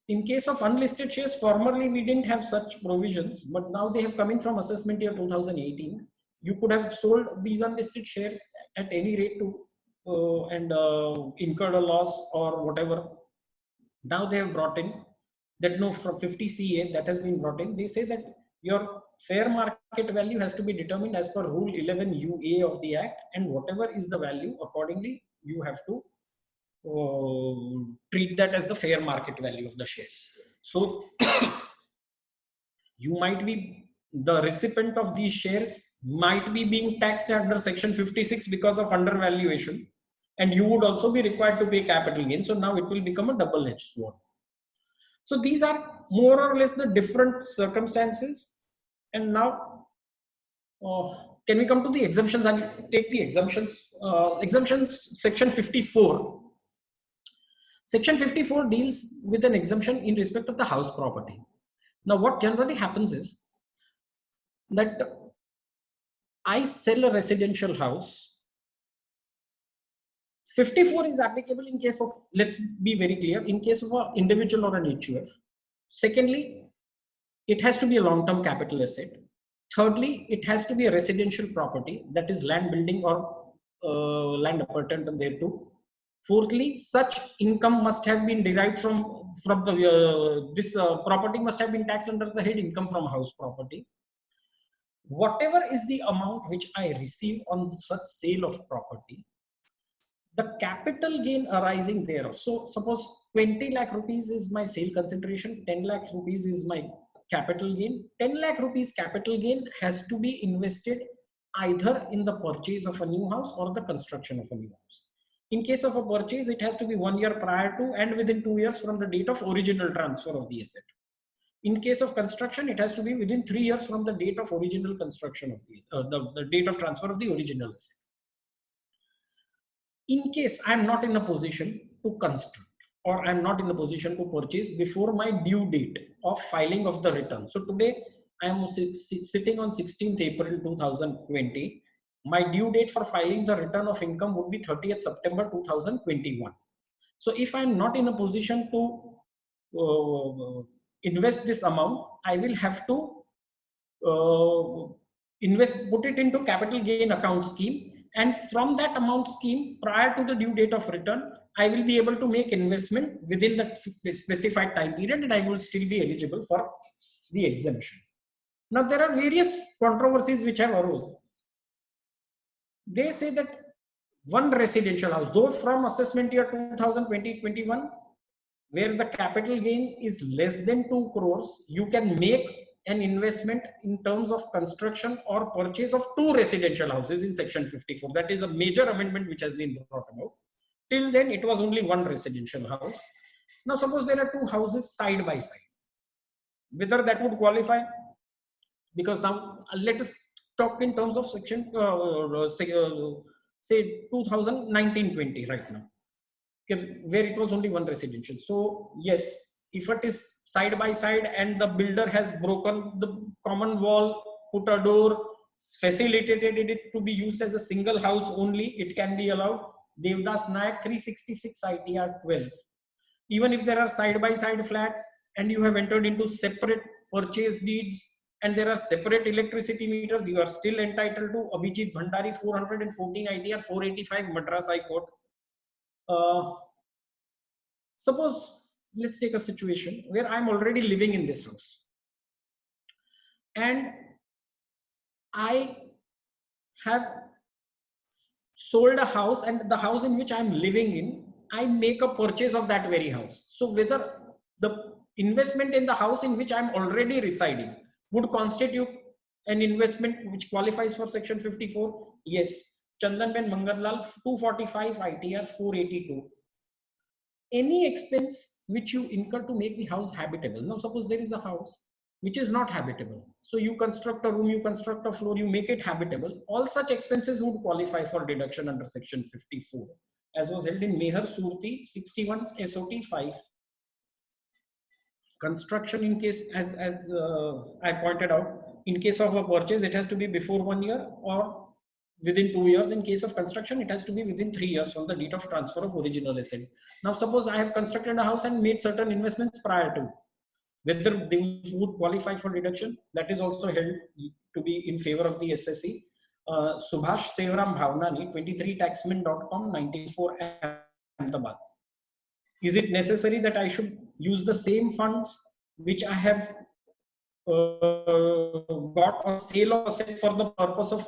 In case of unlisted shares, formerly we didn't have such provisions, but now they have come in from assessment year 2018. You could have sold these unlisted shares at any rate and incurred a loss or whatever. Now they have brought in that no, from 50CA that has been brought in. They say that your fair market value has to be determined as per Rule 11 UA of the Act, and whatever is the value, accordingly you have to treat that as the fair market value of the shares. So you might be the recipient of these shares might be being taxed under section 56 because of undervaluation, and you would also be required to pay capital gain. So now it will become a double-edged sword. So these are more or less the different circumstances. And now, can we come to the exemptions? I'll take the exemptions. Exemptions, section 54. Section 54 deals with an exemption in respect of the house property. Now, what generally happens is that I sell a residential house. 54 is applicable in case of, let's be very clear, in case of an individual or an HUF. Secondly, it has to be a long-term capital asset. Thirdly, it has to be a residential property, that is land, building, or land appurtenant thereto. Fourthly, such income must have been derived from the this property must have been taxed under the head income from house property. Whatever is the amount which I receive on such sale of property, the capital gain arising thereof. So suppose 20 lakh rupees is my sale consideration, 10 lakh rupees is my capital gain. 10 lakh rupees capital gain has to be invested either in the purchase of a new house or the construction of a new house. In case of a purchase, it has to be 1 year prior to and within 2 years from the date of original transfer of the asset. In case of construction, it has to be within 3 years from the date of original construction of the date of transfer of the original asset. In case I'm not in a position to construct or I'm not in a position to purchase before my due date of filing of the return. So today I am sitting on 16th April 2020. My due date for filing the return of income would be 30th September 2021. So if I'm not in a position to invest this amount, I will have to put it into capital gain account scheme. And from that amount scheme, prior to the due date of return, I will be able to make investment within the specified time period, and I will still be eligible for the exemption. Now, there are various controversies which have arose. They say that one residential house, though from assessment year 2020-21, where the capital gain is less than 2 crores, you can make an investment in terms of construction or purchase of 2 residential houses in section 54. That is a major amendment which has been brought about. Till then, it was only 1 residential house. Now, suppose there are 2 houses side by side. Whether that would qualify? Because now, let us talk in terms of section, say 2019-20 right now, where it was only 1 residential. So, yes, if it is side by side and the builder has broken the common wall, put a door, facilitated it to be used as a single house only, it can be allowed. Devdas Nayak 366 ITR 12. Even if there are side by side flats and you have entered into separate purchase deeds and there are separate electricity meters, you are still entitled to Abhijit Bhandari 414 ITR 485 Madras High Court. Suppose, let's take a situation where I'm already living in this house and I have sold a house, and the house in which I'm living in, I make a purchase of that very house. So whether the investment in the house in which I'm already residing would constitute an investment which qualifies for section 54? Yes. Chandan Ben Manganlal 245 ITR 482. Any expense which you incur to make the house habitable. Now, suppose there is a house which is not habitable. So you construct a room, you construct a floor, you make it habitable. All such expenses would qualify for deduction under section 54, as was held in Mehar Surti 61 SOT 5. Construction, in case, as I pointed out, in case of a purchase, it has to be before 1 year or within 2 years. In case of construction, it has to be within 3 years from the date of transfer of original asset. Now, suppose I have constructed a house and made certain investments prior to, whether they would qualify for deduction, that is also held to be in favor of the SSC. Subhash Sevaram Bhavnani, 23taxman.com, 94 Ahmedabad. Is it necessary that I should use the same funds which I have got on sale of asset for the purpose of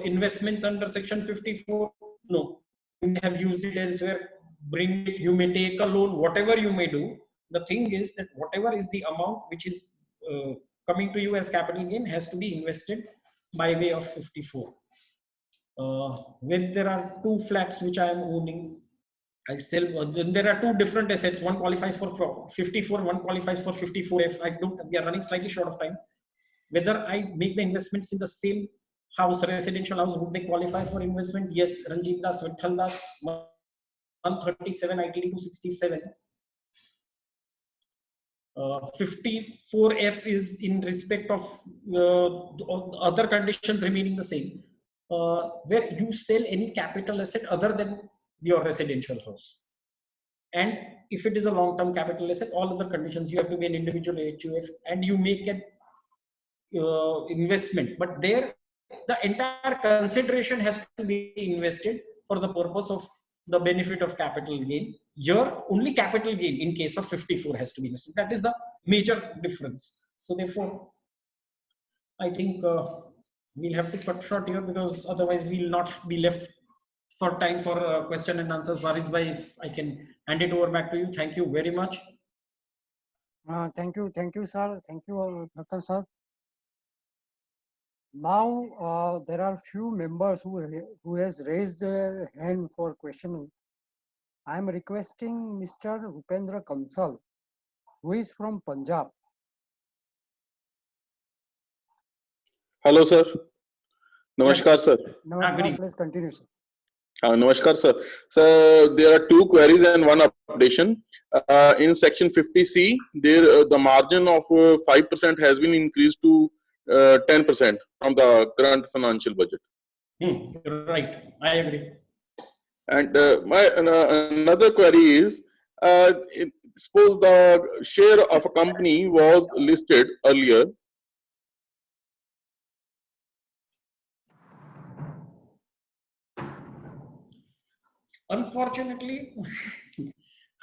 investments under section 54? No, you may have used it elsewhere. Bring it, you may take a loan, whatever you may do. The thing is that whatever is the amount which is coming to you as capital gain has to be invested by way of 54. When there are 2 flats which I am owning, I sell, then there are two different assets. One qualifies for 54, one qualifies for 54F. We are running slightly short of time. Whether I make the investments in the same house, residential house, would they qualify for investment? Yes. Ranjit Das, Vitthal Das, 137 ITD 267. 54F is in respect of other conditions remaining the same, where you sell any capital asset other than your residential house. And if it is a long-term capital asset, all other conditions, you have to be an individual HUF and you make an investment. But there, the entire consideration has to be invested for the purpose of the benefit of capital gain. Here, only capital gain in case of 54 has to be invested. That is the major difference. So therefore, I think we'll have to cut short here, because otherwise we'll not be left for time for question and answers. Varis bhai, if I can hand it over back to you. Thank you very much. Thank you, sir. Thank you, Dr. Sir. Now there are few members who has raised their hand for questioning. I am requesting Mr. Upendra Kansal, who is from Punjab. Hello, sir. Namaskar, sir. Namaskar, please continue, sir. Namaskar, sir. So there are two queries and one updation. In section 50C, there the margin of 5% has been increased to 10% from the current financial budget. Right, I agree. And my another query is, suppose the share of a company was listed earlier. Unfortunately,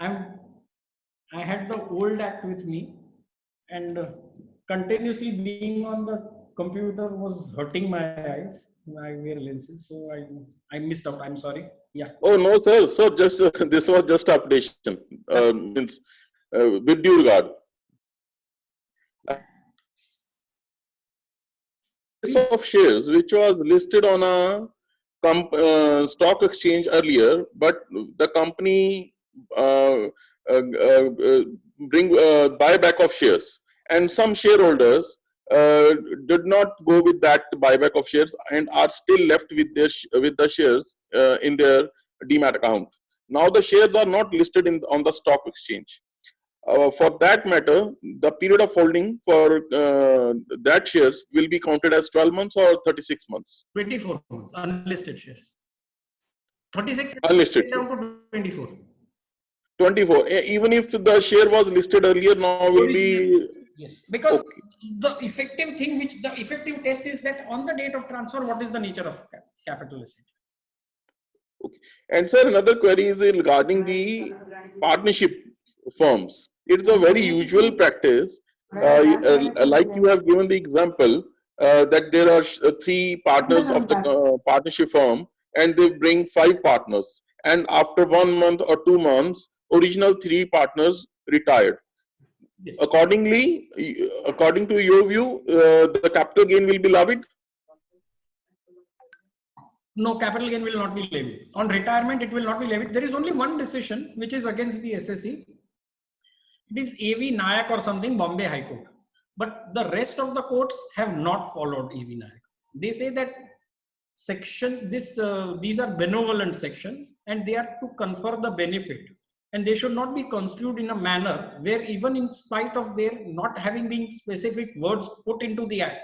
I had the old act with me, and continuously being on the computer was hurting my eyes. I wear lenses, so I missed out. I'm sorry. Yeah. Oh no, sir. So just this was just updation. Means with due regard. Of shares which was listed on a stock exchange earlier, but the company bring buyback of shares, and some shareholders did not go with that buyback of shares and are still left with the shares in their demat account. Now the shares are not listed on the stock exchange. For that matter, the period of holding for that shares will be counted as 12 months or 36 months? 24 months, unlisted shares. 36 unlisted down to 24. 24. Even if the share was listed earlier, now will be... Yes, because okay. The effective thing, the effective test is that on the date of transfer, what is the nature of capital asset? Okay. And sir, another query is regarding the partnership firms. It's a very usual practice, like you have given the example that there are 3 partners of the partnership firm and they bring 5 partners, and after 1 month or 2 months, original 3 partners retired. Yes. Accordingly, according to your view, the capital gain will be levied? No, capital gain will not be levied. On retirement, it will not be levied. There is only one decision which is against the SSE. It is A.V. Nayak or something, Bombay High Court. But the rest of the courts have not followed A.V. Nayak. They say that these are benevolent sections and they are to confer the benefit. And they should not be construed in a manner where, even in spite of their not having been specific words put into the act,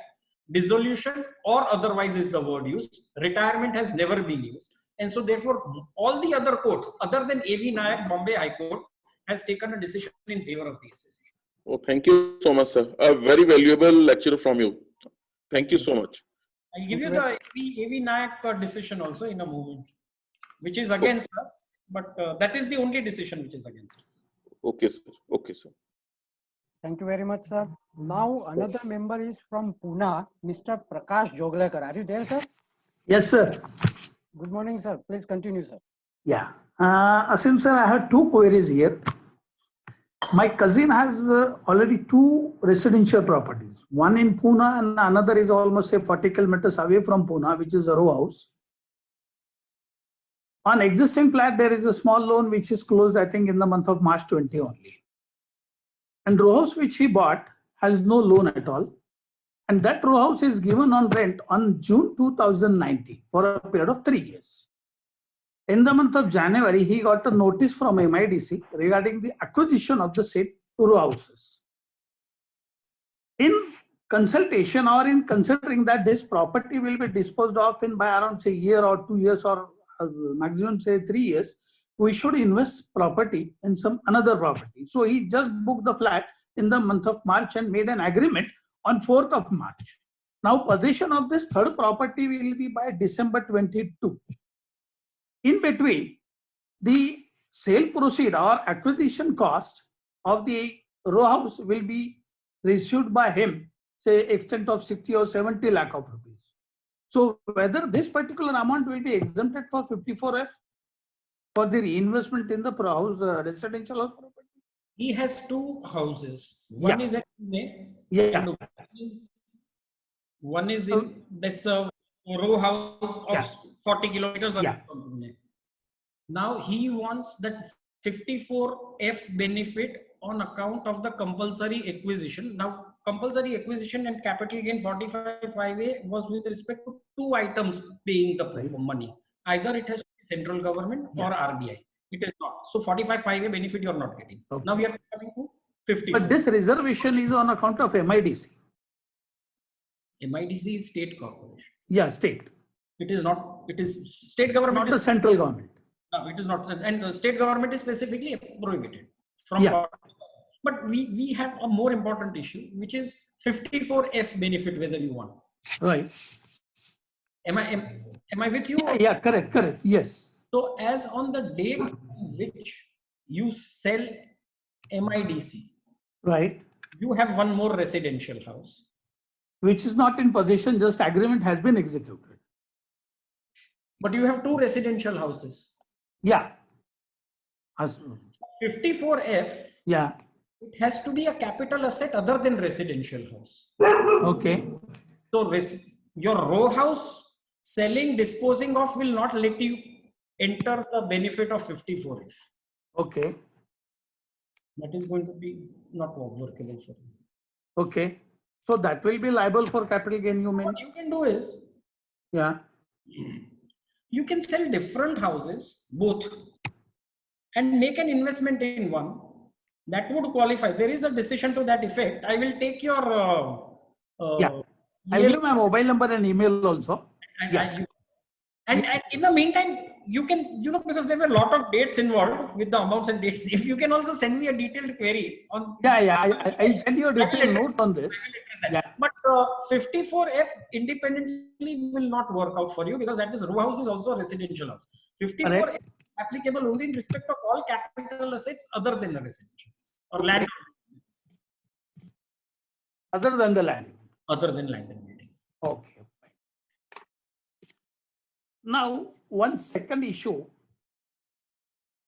dissolution or otherwise is the word used, retirement has never been used. And so therefore, all the other courts other than A.V. Nayak, Bombay High Court, has taken a decision in favor of the SSE. Oh, thank you so much, sir. A very valuable lecture from you. Thank you so much. I'll give you the A.V. Nayak decision also in a moment, which is against us, but that is the only decision which is against us. Okay, sir. Okay, sir. Thank you very much, sir. Now another member is from Pune, Mr. Prakash Joglekar. Are you there, sir? Yes, sir. Good morning, sir. Please continue, sir. Yeah. Asim, sir, I have 2 queries here. My cousin has already 2 residential properties. One in Pune and another is almost say 40 kilometers away from Pune, which is a row house. On existing flat, there is a small loan which is closed, I think, in the month of March 20 only. And row house which he bought has no loan at all. And that row house is given on rent on June 2019 for a period of 3 years. In the month of January, he got a notice from MIDC regarding the acquisition of the said row houses. In consultation or in considering that this property will be disposed of in by around say year or 2 years or maximum say 3 years, we should invest property in some another property. So he just booked the flat in the month of March and made an agreement on 4th of March. Now possession of this third property will be by December 22. In between, the sale proceed or acquisition cost of the row house will be received by him, say extent of 60 or 70 lakh of rupees. So whether this particular amount will be exempted for 54F for the reinvestment in the house, residential house property? He has two houses. One Yeah. is at Pune, Yeah. and one is in this row house of Yeah. 40 kilometers away Yeah. from Pune. Now he wants that 54F benefit on account of the compulsory acquisition. Now compulsory acquisition and capital gain 45(5)(a) was with respect to two items paying the money. Either it has to be central government or RBI. It is not. So 45(5)(a) benefit you are not getting. Okay. Now we are coming to 54. But this reservation is on account of MIDC. MIDC is state corporation. Yeah, state, It is not. It is state government. not the central government. No, it is not. And state government is specifically prohibited from. Yeah. But we have a more important issue, which is 54F benefit, whether you want. Right. Am I with you? Yeah, correct. Yes. So as on the date in which you sell MIDC, Right. you have one more residential house. Which is not in possession, just agreement has been executed. But you have two residential houses. Yeah. 54F, Yeah. it has to be a capital asset other than residential house. Okay. So your row house selling, disposing of will not let you enter the benefit of 54F. Okay. That is going to be not workable for you. Okay. So that will be liable for capital gain, you mean? What you can do is, Yeah. you can sell different houses, both, and make an investment in one that would qualify. There is a decision to that effect. I will take your Yeah. I'll give my mobile number and email also. And in the meantime, you can, because there were a lot of dates involved with the amounts and dates. If you can also send me a detailed query on. Yeah. I'll send you a detailed note on this. Yeah. But 54F independently will not work out for you, because that is row house is also a residential house. 54F Correct. applicable only in respect of all capital assets other than the residential house, or land. Other than the land. Other than land and building. Okay. Now, one second issue.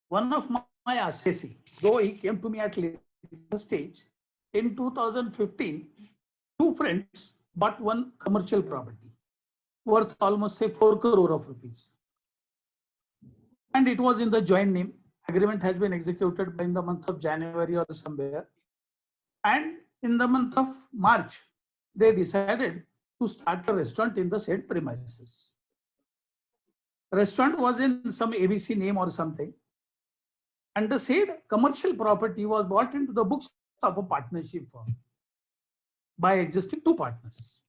One of my assessee, though he came to me at later stage, in 2015, two friends bought one commercial property worth almost say 4 crore of rupees. And it was in the joint name. Agreement has been executed in the month of January or somewhere. And in the month of March, they decided to start a restaurant in the said premises. Restaurant was in some ABC name or something. And the said commercial property was brought into the books of a partnership firm by existing two partners.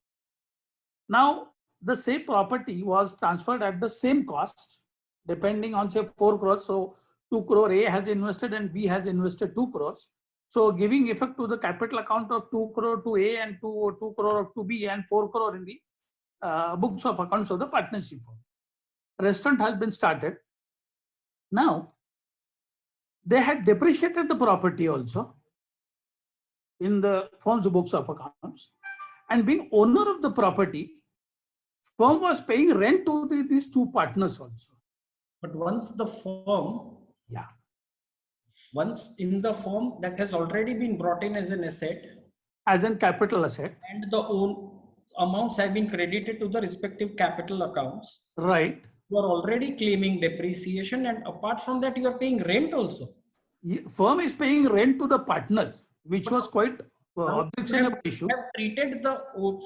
Now, the same property was transferred at the same cost, depending on say 4 crores. So 2 crore A has invested and B has invested 2 crores. So giving effect to the capital account of 2 crore to A and 2 crore of to B and 4 crore in the books of accounts of the partnership firm. Restaurant has been started. Now, they had depreciated the property also in the firm's books of accounts, and being owner of the property, firm was paying rent to these two partners also. But once the firm, Yeah. once in the firm that has already been brought in as an asset, As in capital asset. and the own amounts have been credited to the respective capital accounts, Right. You are already claiming depreciation, and apart from that, you are paying rent also. Firm is paying rent to the partners, which was quite Now, objectionable issue. you have treated the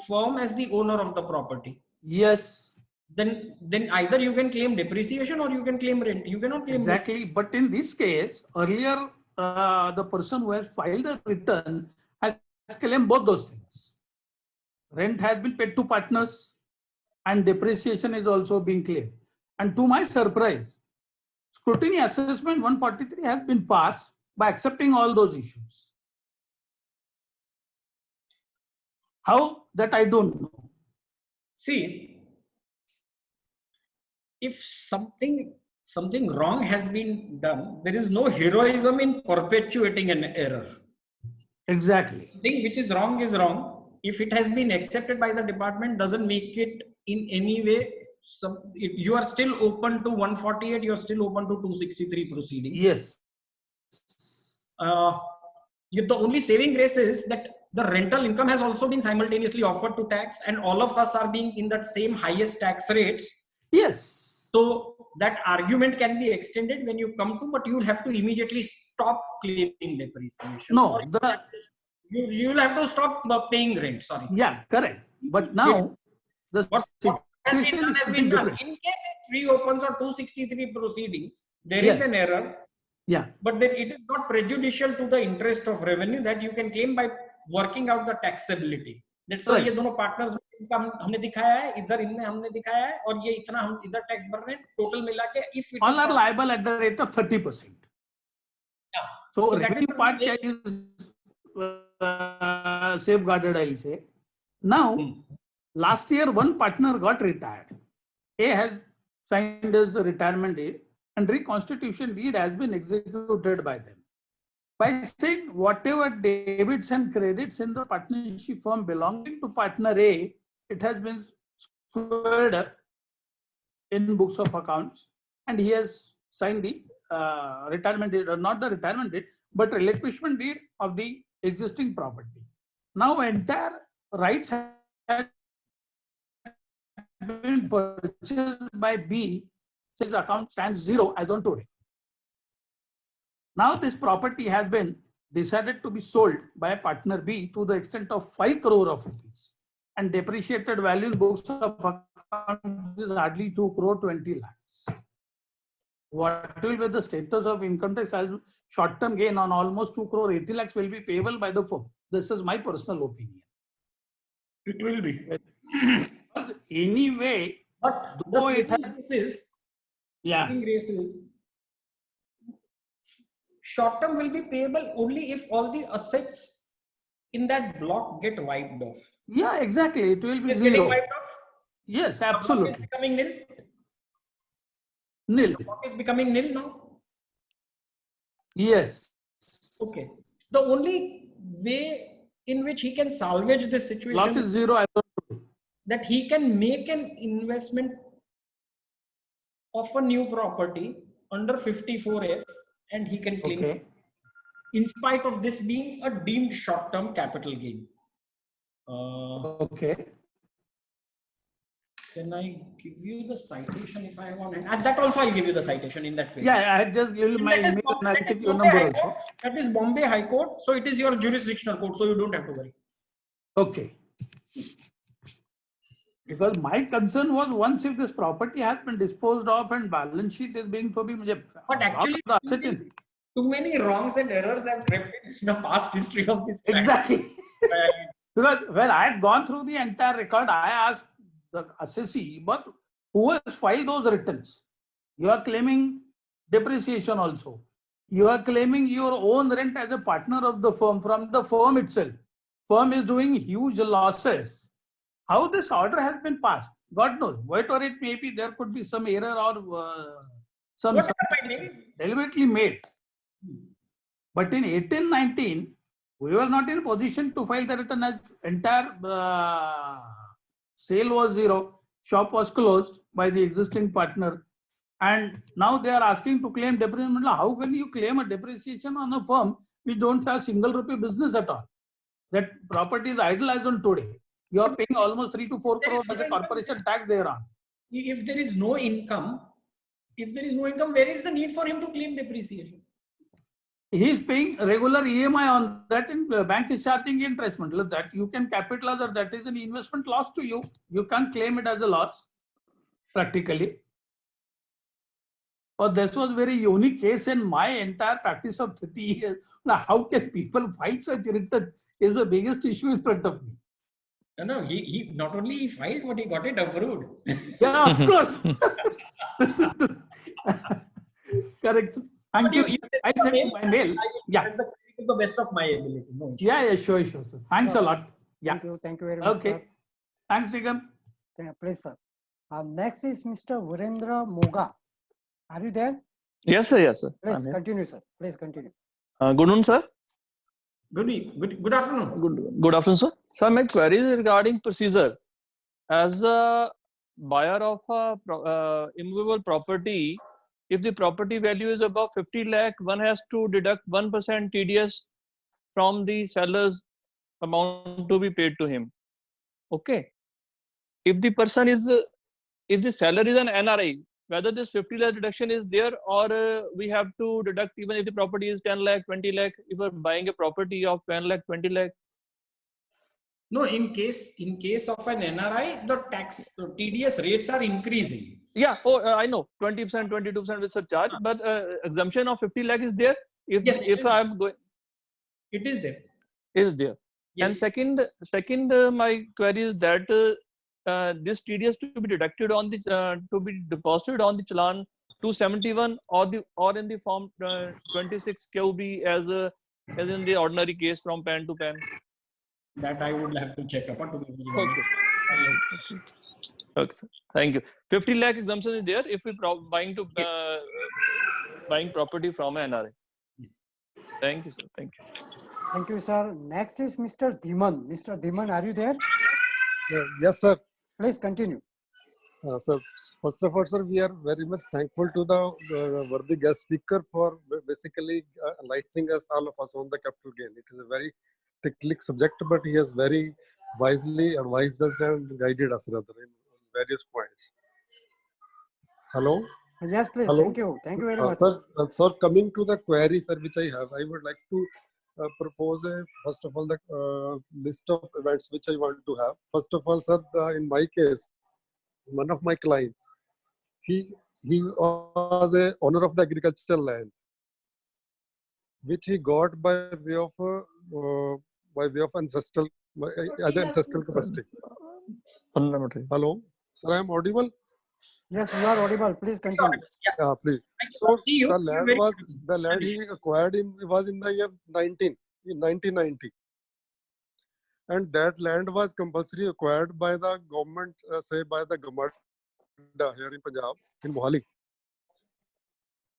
firm as the owner of the property. Yes, Then either you can claim depreciation or you can claim rent. You cannot claim rent. exactly. But in this case, earlier, the person who has filed a return has claimed both those things. Rent has been paid to partners and depreciation is also being claimed. And to my surprise, scrutiny assessment 143 has been passed by accepting all those issues. How? That I don't know. See, if something wrong has been done, there is no heroism in perpetuating an error. Exactly. Thing which is wrong. If it has been accepted by the department, doesn't make it in any way. You are still open to 148. You are still open to 263 proceedings. Yes. The only saving grace is that the rental income has also been simultaneously offered to tax, and all of us are being in that same highest tax rates. Yes. So that argument can be extended when you come to, but you will have to immediately stop claiming depreciation. No, Or you will have to stop paying rent. Sorry. Yeah, correct. But now the situation is something different. In case it reopens or 263 proceeding, there is an error. Yeah. But then it is not prejudicial to the interest of revenue that you can claim by working out the taxability. That's why ये दोनों partners का हमने दिखाया है, इधर इनने हमने दिखाया है, और ये इतना हम इधर tax भर रहे हैं, total मिला के if it all are liable at the rate of 30%. Yeah. So that revenue is part is safeguarded, I'll say. Now, last year one partner got retired. A has signed his retirement deed and reconstitution deed has been executed by them. By saying whatever debits and credits in the partnership firm belonging to partner A, it has been squared up in books of accounts, and he has signed the retirement deed, or not the retirement deed, but relinquishment deed of the existing property. Now entire rights have been purchased by B, his account stands zero as on today. Now this property has been decided to be sold by partner B to the extent of 5 crore of rupees, and depreciated value in books of accounts is hardly 2 crore 20 lakhs. What will be the status of income tax as short-term gain on almost 2 crore 80 lakhs will be payable by the firm? This is my personal opinion. it will be. Anyway, But though the it has, saving grace is short term will be payable only if all the assets in that block get wiped off. yeah, exactly. It will be Is getting zero. wiped off? Yes, The block is absolutely. becoming nil. Nil. The block is becoming nil now. Yes. Okay. The only way in which he can salvage this Block situation is zero. I don't know. that he can make an investment of a new property under 54F, and he can claim, Okay. in spite of this being a deemed short-term capital gain. Okay. Can I give you the citation if I want? And that also I'll give you the citation in that way. Yeah, I had just given my That is email and I'll that is take your Bombay number High also. Court. That is Bombay High Court. So it is your jurisdictional court. So you don't have to worry. Okay. Because my concern was once if this property has been disposed of and balance sheet is being to be. But actually, too many wrongs and errors have crept in the past history of this. Exactly. Because when I had gone through the entire record, I asked the assessee, but who has filed those returns? You are claiming depreciation also. You are claiming your own rent as a partner of the firm from the firm itself. Firm is doing huge losses. How this order has been passed? God knows. Whatever it may be, there could be some error or some deliberately made. But in 1819, we were not in a position to file the return as entire sale was zero, shop was closed by the existing partner, and now they are asking to claim depreciation. How can you claim a depreciation on a firm which don't have single rupee business at all? That property is idle as on today. You are paying almost 3 to 4 crores as a corporation tax thereon. if there is no income, where is the need for him to claim depreciation? He is paying regular EMI on that, and the bank is charging interest. Matlab that you can capitalize, or that is an investment loss to you. You can't claim it as a loss practically. But this was very unique case in my entire practice of 30 years. Now, how can people fight such return is the biggest issue in front of me. No, he not only he filed, but he got it approved. Yeah, of course. Correct. Thank you. I checked my mail. Yeah. That's to the best of my ability. No issue. Yeah, sure, sir. Thanks a lot. Yeah. Thank you very much, Okay. sir. Thanks, Nigam. Please, sir. Next is Mr. Virendra Moga. Are you there? Yes, sir. Yes, sir. Please continue, sir. Please continue. Good noon, sir. Good afternoon. Good afternoon, sir. Sir, my query is regarding procedure. As a buyer of a immovable property, if the property value is above 50 lakh, one has to deduct 1% TDS from the seller's amount to be paid to him. Okay. If the person is, if the seller is an NRI, whether this 50 lakh deduction is there, or we have to deduct even if the property is 10 lakh, 20 lakh, if we're buying a property of 10 lakh, 20 lakh. No, in case of an NRI, the tax TDS rates are increasing. Yeah, I know 20%, 22% with surcharge, but exemption of 50 lakh is there. If I'm going, it is there. Is there. Yes. And second, my query is that this TDS to be deducted on the to be deposited on the challan 271 or in the form 26 QB as in the ordinary case from pen to pen. That I would have to check up. Okay. Okay, sir. Thank you. 50 lakh exemption is there if we buying property from an NRI. Thank you, sir. Thank you. Thank you, sir. Next is Mr. Dhiman. Mr. Dhiman, are you there? Yes, sir. Please continue. Sir, first of all, sir, we are very much thankful to the worthy guest speaker for basically enlightening us, all of us, on the capital gain. It is a very technical subject, but he has very wisely advised us and guided us rather in various points. Hello? Yes, please. Hello? Thank you. Thank you very much. Sir, coming to the query, sir, which I have, I would like to propose first of all the list of events which I want to have. First of all, sir, in my case, one of my client, he was a owner of the agricultural land, which he got by way of ancestral as an ancestral capacity. Hello, sir, I am audible. Yes, you are audible. Please continue. Yeah, please. So the land he acquired was in the year 1990, and that land was compulsory acquired by the government, by the government here in Punjab, in Mohali.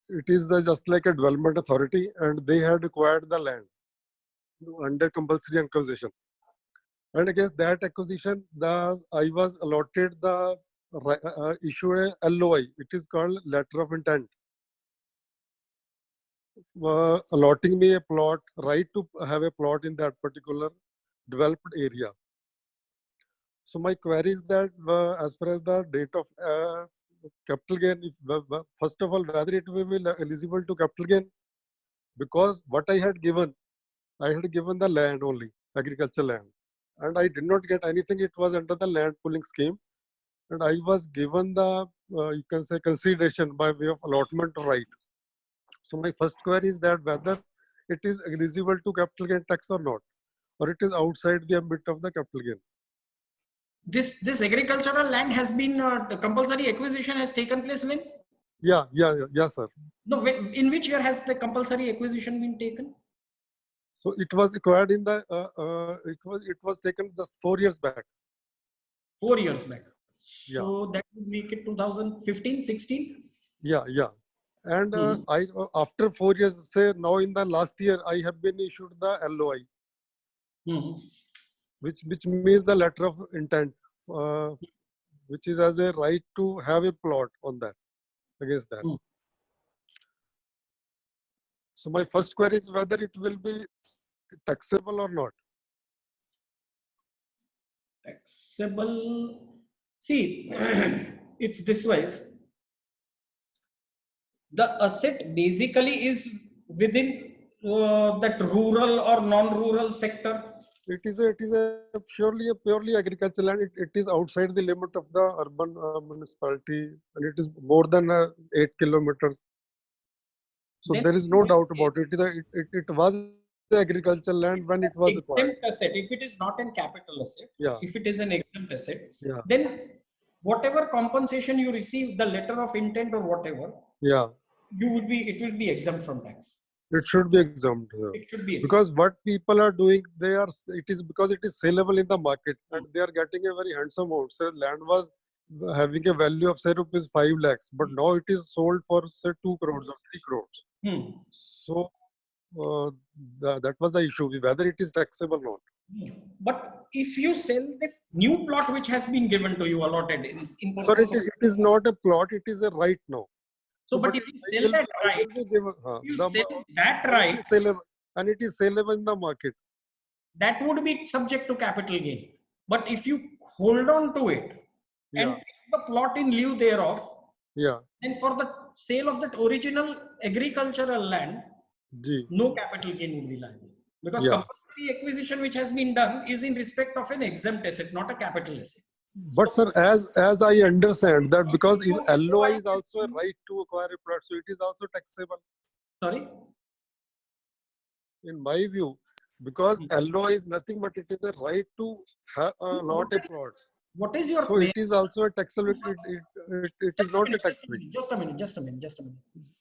It is just like a development authority, and they had acquired the land under compulsory acquisition. And against that acquisition, I was allotted the issued a LOI. It is called letter of intent, allotting me a plot, right to have a plot in that particular developed area. So my query is that as far as the date of capital gain, first of all, whether it will be eligible to capital gain, because what I had given the land only, agricultural land, and I did not get anything. It was under the land pooling scheme, and I was given the you can say consideration by way of allotment right. So my first query is that whether it is eligible to capital gain tax or not, or it is outside the ambit of the capital gain. This agricultural land has been compulsory acquisition has taken place when? Yeah, sir. No, in which year has the compulsory acquisition been taken? So it was acquired in the it was taken just 4 years back. 4 years back. Yeah. So that would make it 2015, 16. Yeah. And I after 4 years, say now in the last year, I have been issued the LOI, which means the letter of intent, which is as a right to have a plot on that, against that. So my first query is whether it will be taxable or not. Taxable. See, it's this wise. The asset basically is within that rural or non-rural sector. It is a purely agricultural land. It is outside the limit of the urban municipality, and it is more than 8 kilometers. So Then there is no doubt about it. It was the agricultural land when it was acquired. exempt asset. If it is not an capital asset, Yeah. if it is an exempt asset, Yeah. then whatever compensation you receive, the letter of intent or whatever, Yeah, it will be exempt from tax. it should be exempt. It should be exempt. Because what people are doing, it is because it is saleable in the market and they are getting a very handsome amount. So land was having a value of say rupees 5 lakhs, but now it is sold for say 2 crores or 3 crores. So that was the issue, whether it is taxable or not. But if you sell this new plot which has been given to you allotted in So person, it is not a plot, it is a right now. so but if you sell that right, you sell that right, and it is saleable in the market. that would be subject to capital gain. But if you hold on to it and Yeah, take the plot in lieu thereof, yeah, then for the sale of that original agricultural land, Ji. no capital gain would be liable. Because Yeah. compulsory acquisition which has been done is in respect of an exempt asset, not a capital asset. But sir, as I understand that because in LOI is also a right to acquire a plot, so it is also taxable. Sorry? In my view, because LOI is nothing but it is a right to have not a plot. What is your So query? it is also a taxable. It is not a tax free. Just a minute.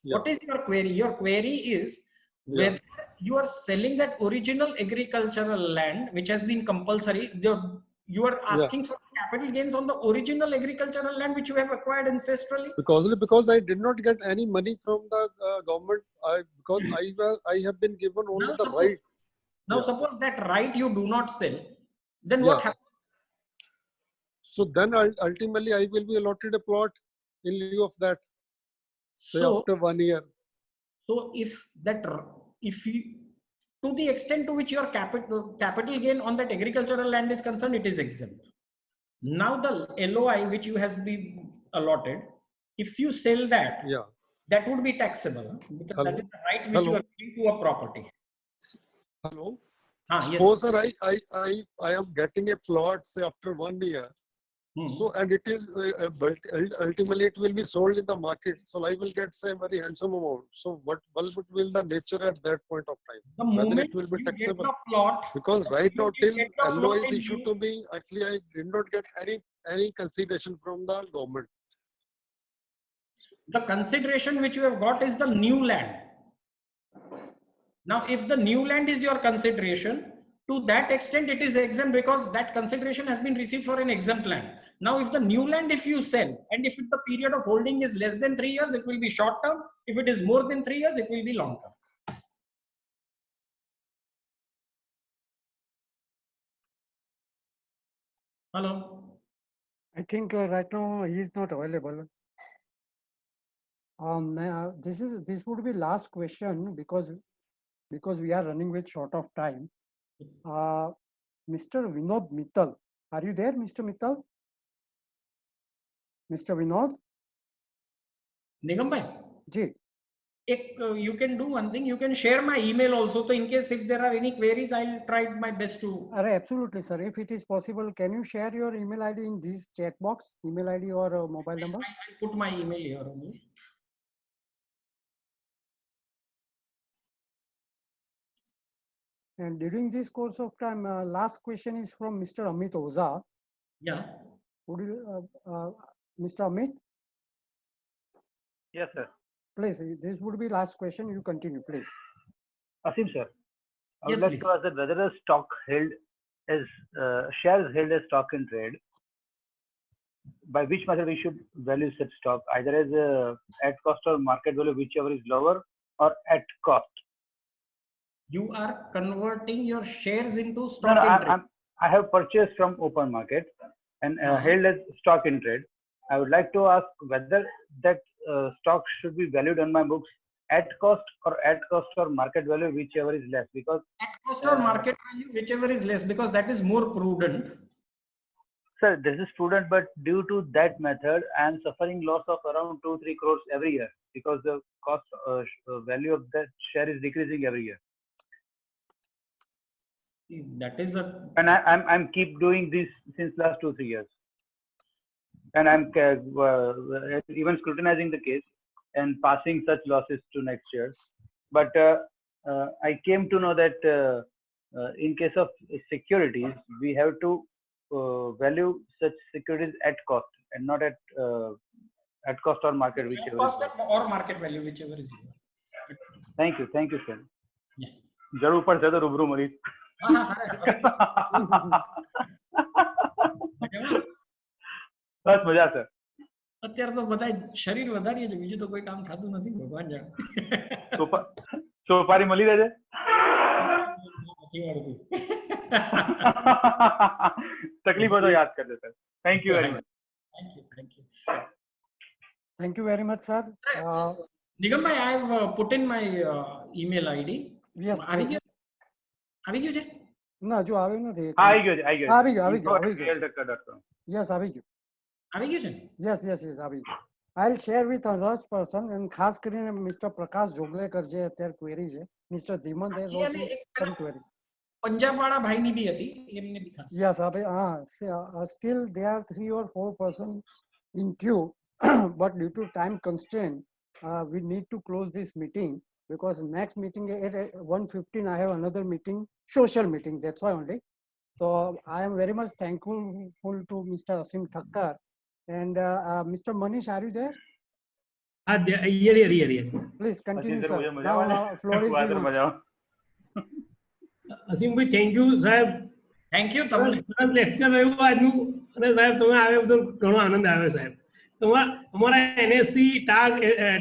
Yeah. What is your query? Your query is Yeah. whether you are selling that original agricultural land which has been compulsory. You are asking for capital gains on the original agricultural land which you have acquired ancestrally. Because I did not get any money from the government. Because I have been given only Now the suppose- right. Now, Yeah. suppose that right you do not sell, then what Yeah. happens? So then ultimately I will be allotted a plot in lieu of that. Say So, after 1 year. so if you, to the extent to which your capital gain on that agricultural land is concerned, it is exempt. Now the LOI which you has been allotted, if you sell that, Yeah. that would be taxable because that Hello? is the right which you Hello? are giving to a property. Hello. Yes. Suppose sir, I am getting a plot say after 1 year. So and it is but ultimately it will be sold in the market. So I will get say very handsome amount. So what will the nature at that point of time? The Whether moment it will be you get taxable. the plot, Because right now till get the LOI plot is in issued lieu- to me, actually I did not get any consideration from the government. the consideration which you have got is the new land. Now, if the new land is your consideration, to that extent it is exempt because that consideration has been received for an exempt land. Now, if the new land, if you sell, and if the period of holding is less than 3 years, it will be short term. If it is more than 3 years, it will be long term. Hello. I think right now he is not available. This would be last question because we are running with short of time. Mr. Vinod Mittal, are you there, Mr. Mittal? Mr. Vinod? Nigam bhai, Ji, you can do one thing. You can share my email also. So in case if there are any queries, I'll try my best to. absolutely, sir. If it is possible, can you share your email ID in this chat box, email ID or mobile number? I'll put my email here only. And during this course of time, last question is from Mr. Amit Oza. Yeah. Would you, Mr. Amit, Yes, sir. please, this would be last question. You continue, please. Asim, sir. I would Yes, like please. to ask that whether a stock held as shares held as stock in trade, by which method we should value such stock, either as at cost or market value, whichever is lower, or at cost. You are converting your shares into No, stock no, in trade. I have purchased from open market and held as stock in trade. I would like to ask whether that stock should be valued on my books at cost or market value, whichever is less, because At cost or market value, whichever is less, because that is more prudent. Sir, this is prudent, but due to that method, I am suffering loss of around 2-3 crores every year because the cost value of that share is decreasing every year. That is a And I'm keep doing this since last 2-3 years. And I'm even scrutinizing the case and passing such losses to next year. But I came to know that in case of securities, we have to value such securities at cost and not at cost or market, whichever. cost or market value, whichever is lower. Thank you, sir. Yeah. जरूर पड़ जाए तो रूबरू मरी. હા, હા, હા. બસ મજા સર. અત્યારે તો બધા શરીર વધારીએ છે, બીજું તો કોઈ કામ થતું નથી, ભગવાન જાણે. સોપારી મળી રહે છે. નથી મળતું. તકલીફ હોય તો યાદ કરજો sir. Thank you very much. Thank you. Thank you very much, sir. Nigam bhai, I have put in my email ID. Yes, આવી please. ગયો? આવી ગયો છે? ના, જો આવ્યું નથી. આવી ગયો છે, આવી ગયો. આવી ગયો. info@real.com. Yes, આવી ગયું. આવી ગયો છે ને? Yes, આવી ગયું. I'll share with others person and ખાસ કરીને Mr. પ્રકાશ જોગલેકર જે અત્યારે query છે. Mr. ધીમંત has અને also એક some queries. પંજાબ વાળા ભાઈની બી હતી, એમને બી ખાસ. Yes, still there are 3 or 4 persons in queue, but due to time constraint, we need to close this meeting because next meeting at 1:15 I have another meeting, social meeting. That's why only. So I am very much thankful to Mr. Asim Thakkar and Mr. Manish. Are you there? Here. Please continue, અસીમ sir. Sir, Now મજામાં floor is yours. મજામાં. અસીમભાઈ, thank you સાહેબ. Thank you તમને. સરસ lecture રહ્યું આજનું. અને સાહેબ તમે આવ્યા બદલ ઘણો આનંદ આવ્યો સાહેબ. અમારા NSE ટાગ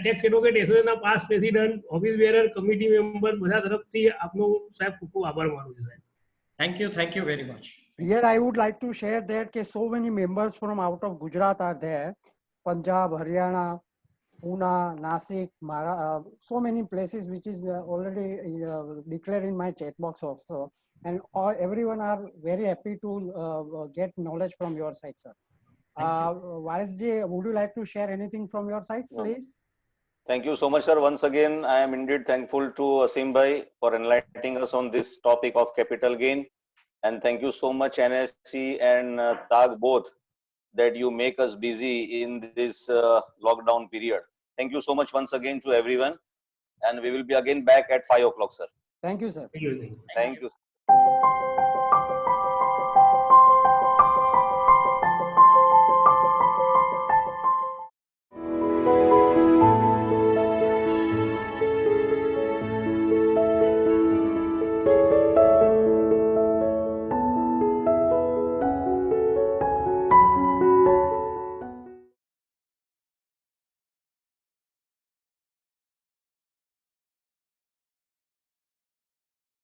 ટેક્સ એડવોકેટ એસોસિએશનના past president, office bearer, committee member બધા તરફથી આપનો સાહેબ ખૂબ ખૂબ આભાર માનું છું સાહેબ. Thank you very much. Here I would like to share that so many members from out of Gujarat are there. Punjab, Haryana, Pune, Nasik, so many places which is already declared in my chat box also. And everyone are very happy to get knowledge from your side, sir. Varisji, would you like to share anything from your side, please? Thank you so much, sir. Once again, I am indeed thankful to Asim bhai for enlightening us on this topic of capital gain. And thank you so much, NSE and TAG both, that you make us busy in this lockdown period. Thank you so much once again to everyone. And we will be again back at 5 o'clock, sir. Thank you, sir. Thank you. Thank you.